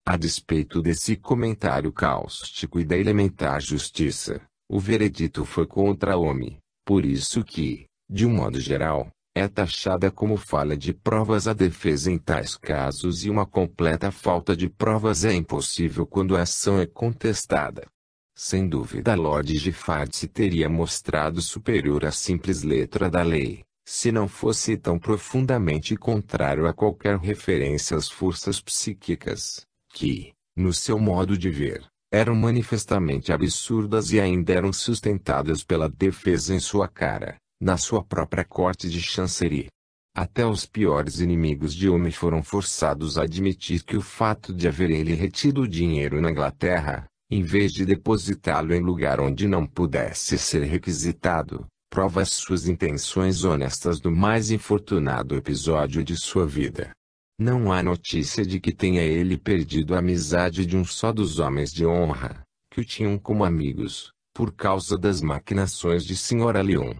A despeito desse comentário cáustico e da elementar justiça, o veredito foi contra o homem, por isso que, de um modo geral, É taxada como falha de provas a defesa em tais casos e uma completa falta de provas é impossível quando a ação é contestada. Sem dúvida Lord Giffard se teria mostrado superior à simples letra da lei, se não fosse tão profundamente contrário a qualquer referência às forças psíquicas, que, no seu modo de ver, eram manifestamente absurdas e ainda eram sustentadas pela defesa em sua cara, na sua própria corte de chancerie. Até os piores inimigos de Hume foram forçados a admitir que o fato de haver ele retido o dinheiro na Inglaterra, em vez de depositá-lo em lugar onde não pudesse ser requisitado, prova as suas intenções honestas do mais infortunado episódio de sua vida. Não há notícia de que tenha ele perdido a amizade de um só dos homens de honra, que o tinham como amigos, por causa das maquinações de Sra. Lyon.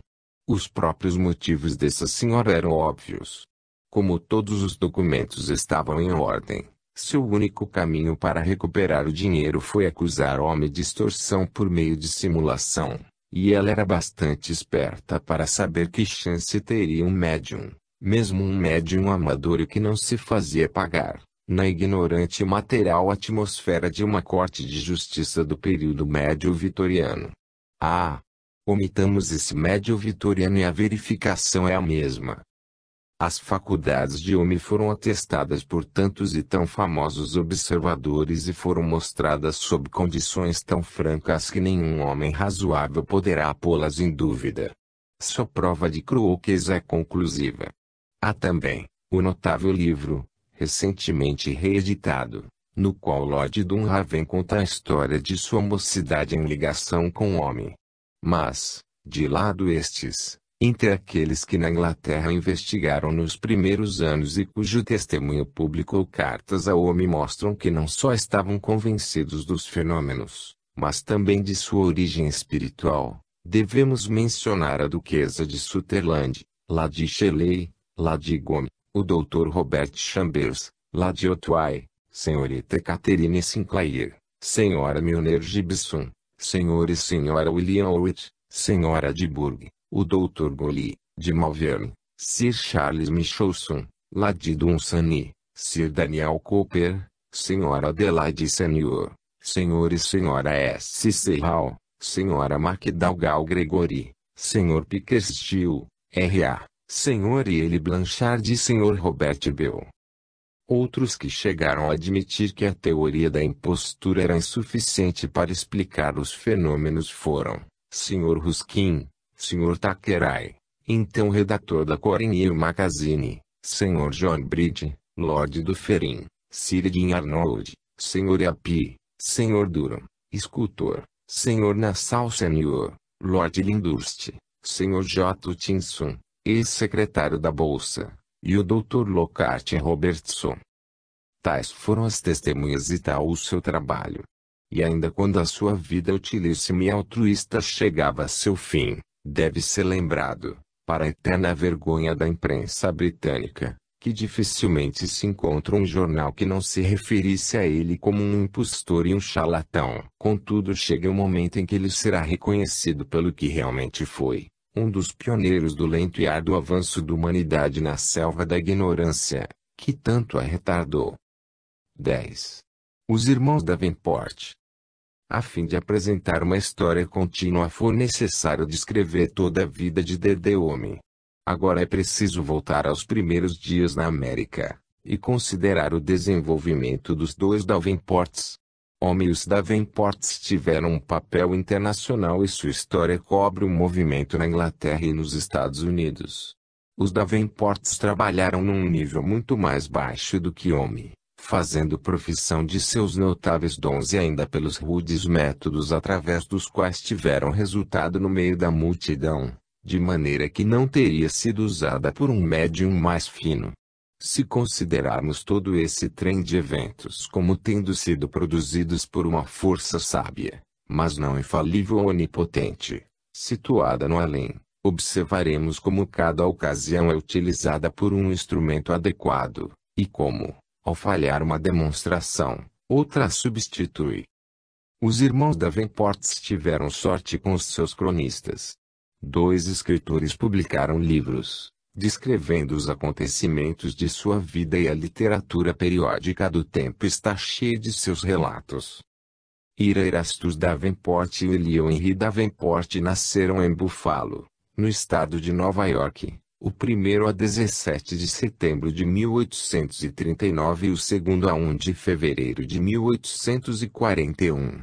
Os próprios motivos dessa senhora eram óbvios. Como todos os documentos estavam em ordem, seu único caminho para recuperar o dinheiro foi acusar o homem de extorsão por meio de simulação, e ela era bastante esperta para saber que chance teria um médium, mesmo um médium amador e que não se fazia pagar, na ignorante e material atmosfera de uma corte de justiça do período médio vitoriano. Omitamos esse médio vitoriano e a verificação é a mesma. As faculdades de Hume foram atestadas por tantos e tão famosos observadores e foram mostradas sob condições tão francas que nenhum homem razoável poderá pô-las em dúvida. Sua prova de croquis é conclusiva. Há também o notável livro, recentemente reeditado, no qual Lord Dunraven conta a história de sua mocidade em ligação com o homem. Mas, de lado estes, entre aqueles que na Inglaterra investigaram nos primeiros anos e cujo testemunho publicou cartas ao homem mostram que não só estavam convencidos dos fenômenos, mas também de sua origem espiritual, devemos mencionar a Duquesa de Sutherland, Lady Shelley, Lady Gome, o Dr. Robert Chambers, Lady Otway, Senhorita Catherine Sinclair, Senhora Milner Gibson, Sr. e Sra. William Owitt, Senhora de Burgh, o Dr. Goli, de Malvern, Sir Charles Michelson, Lady Dunsany, Sir Daniel Cooper, Sra. Adelaide Senior, Sr. e Sra. S.C. Hall, Sra. MacDougall Gregory, Sr. Pickersgill, R.A., Sr. e L. Blanchard e Sr. Robert Bell. Outros que chegaram a admitir que a teoria da impostura era insuficiente para explicar os fenômenos foram Sr. Ruskin, Sr. Thackeray, então redator da Cornhill Magazine, Sr. John Bridge, Lord Dufferin, Sir Dean Arnold, Sr. Appiah, Sr. Durham, escultor, Sr. Nassau Senior, Lord Lyndhurst, Sr. J. Hutchinson, ex-secretário da Bolsa, e o Dr. Lockhart Robertson. Tais foram as testemunhas e tal o seu trabalho. E ainda quando a sua vida utilíssima e altruísta chegava a seu fim, deve ser lembrado, para a eterna vergonha da imprensa britânica, que dificilmente se encontra um jornal que não se referisse a ele como um impostor e um charlatão. Contudo chega o momento em que ele será reconhecido pelo que realmente foi, um dos pioneiros do lento e árduo avanço da humanidade na selva da ignorância, que tanto a retardou. 10. Os irmãos Davenport. A fim de apresentar uma história contínua foi necessário descrever toda a vida de D.D. Hume. Agora é preciso voltar aos primeiros dias na América, e considerar o desenvolvimento dos dois Davenports. Hume e os Davenports tiveram um papel internacional e sua história cobre o movimento na Inglaterra e nos Estados Unidos. Os Davenports trabalharam num nível muito mais baixo do que Hume, fazendo profissão de seus notáveis dons e ainda pelos rudes métodos através dos quais tiveram resultado no meio da multidão, de maneira que não teria sido usada por um médium mais fino. Se considerarmos todo esse trem de eventos como tendo sido produzidos por uma força sábia, mas não infalível ou onipotente, situada no além, observaremos como cada ocasião é utilizada por um instrumento adequado, e como, ao falhar uma demonstração, outra a substitui. Os irmãos Davenports tiveram sorte com os seus cronistas. 2 escritores publicaram livros, descrevendo os acontecimentos de sua vida, e a literatura periódica do tempo está cheia de seus relatos. Ira Erastus Davenport e William Henry Davenport nasceram em Buffalo, no estado de Nova York, o primeiro a 17 de setembro de 1839 e o segundo a 1 de fevereiro de 1841.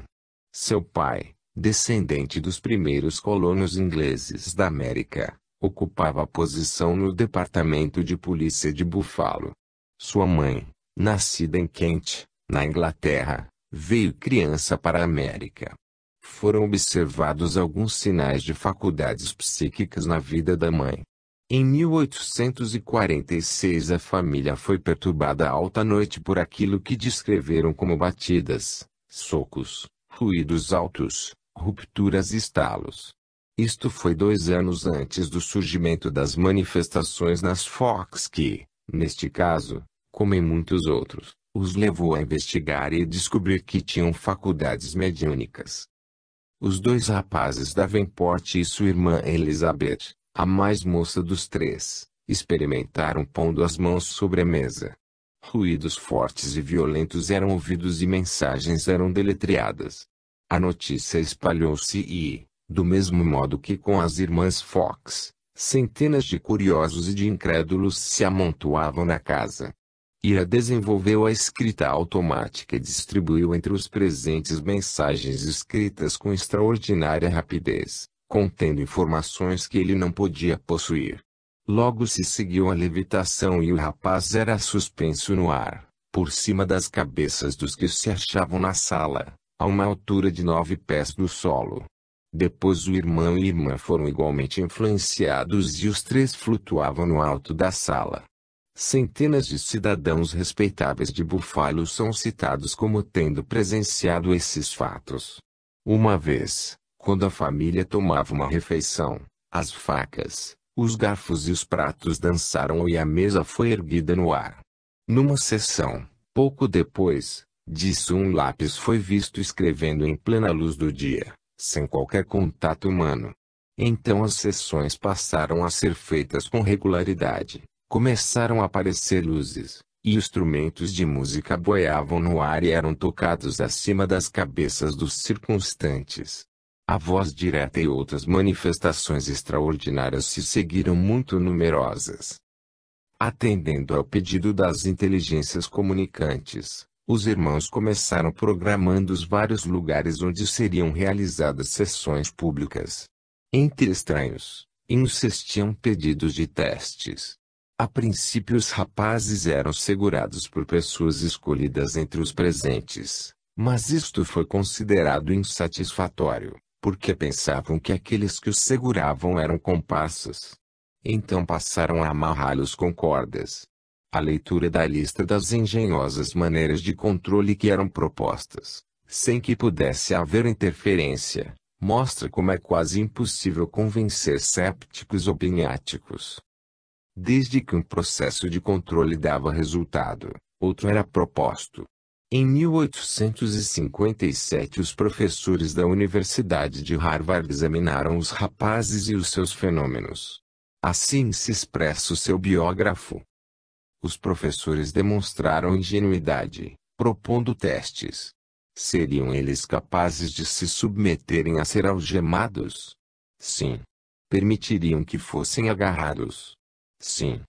Seu pai, descendente dos primeiros colonos ingleses da América, ocupava a posição no Departamento de Polícia de Buffalo. Sua mãe, nascida em Kent, na Inglaterra, veio criança para a América. Foram observados alguns sinais de faculdades psíquicas na vida da mãe. Em 1846 a família foi perturbada alta noite por aquilo que descreveram como batidas, socos, ruídos altos, rupturas e estalos. Isto foi 2 anos antes do surgimento das manifestações nas Fox que, neste caso, como em muitos outros, os levou a investigar e descobrir que tinham faculdades mediúnicas. Os 2 rapazes Davenport e sua irmã Elizabeth, a mais moça dos 3, experimentaram pondo as mãos sobre a mesa. Ruídos fortes e violentos eram ouvidos e mensagens eram deletreadas. A notícia espalhou-se e, do mesmo modo que com as irmãs Fox, centenas de curiosos e de incrédulos se amontoavam na casa. Ira desenvolveu a escrita automática e distribuiu entre os presentes mensagens escritas com extraordinária rapidez, contendo informações que ele não podia possuir. Logo se seguiu a levitação e o rapaz era suspenso no ar, por cima das cabeças dos que se achavam na sala, a uma altura de 9 pés do solo. Depois o irmão e irmã foram igualmente influenciados e os 3 flutuavam no alto da sala. Centenas de cidadãos respeitáveis de Buffalo são citados como tendo presenciado esses fatos. Uma vez, quando a família tomava uma refeição, as facas, os garfos e os pratos dançaram e a mesa foi erguida no ar. Numa sessão, pouco depois disso, um lápis foi visto escrevendo em plena luz do dia, sem qualquer contato humano. Então as sessões passaram a ser feitas com regularidade. Começaram a aparecer luzes, e instrumentos de música boiavam no ar e eram tocados acima das cabeças dos circunstantes. A voz direta e outras manifestações extraordinárias se seguiram, muito numerosas. Atendendo ao pedido das inteligências comunicantes, os irmãos começaram programando os vários lugares onde seriam realizadas sessões públicas. Entre estranhos, insistiam pedidos de testes. A princípio os rapazes eram segurados por pessoas escolhidas entre os presentes, mas isto foi considerado insatisfatório, porque pensavam que aqueles que os seguravam eram comparsas. Então passaram a amarrá-los com cordas. A leitura da lista das engenhosas maneiras de controle que eram propostas, sem que pudesse haver interferência, mostra como é quase impossível convencer sépticos ou piniáticos. Desde que um processo de controle dava resultado, outro era proposto. Em 1857 os professores da Universidade de Harvard examinaram os rapazes e os seus fenômenos. Assim se expressa o seu biógrafo. Os professores demonstraram ingenuidade, propondo testes. Seriam eles capazes de se submeterem a ser algemados? Sim. Permitiriam que fossem agarrados? Sim.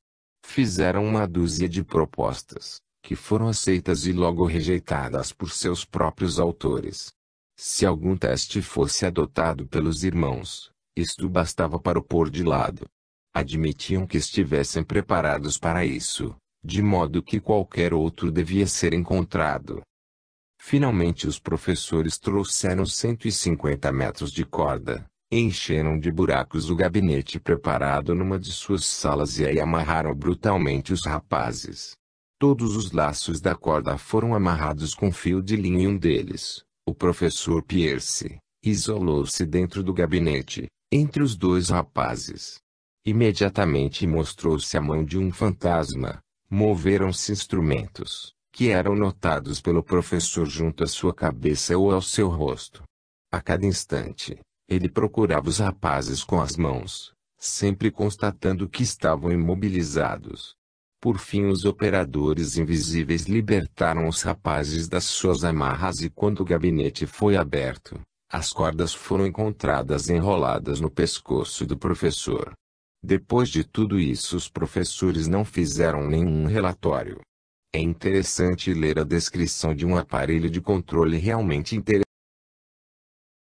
Fizeram uma dúzia de propostas, que foram aceitas e logo rejeitadas por seus próprios autores. Se algum teste fosse adotado pelos irmãos, isto bastava para o pôr de lado. Admitiam que estivessem preparados para isso, de modo que qualquer outro devia ser encontrado. Finalmente os professores trouxeram 150 metros de corda. Encheram de buracos o gabinete preparado numa de suas salas e aí amarraram brutalmente os rapazes. Todos os laços da corda foram amarrados com fio de linho e um deles, o professor Pierce, isolou-se dentro do gabinete, entre os 2 rapazes. Imediatamente mostrou-se a mão de um fantasma, moveram-se instrumentos, que eram notados pelo professor junto à sua cabeça ou ao seu rosto. A cada instante, ele procurava os rapazes com as mãos, sempre constatando que estavam imobilizados. Por fim, os operadores invisíveis libertaram os rapazes das suas amarras e quando o gabinete foi aberto, as cordas foram encontradas enroladas no pescoço do professor. Depois de tudo isso, os professores não fizeram nenhum relatório. É interessante ler a descrição de um aparelho de controle realmente interessante.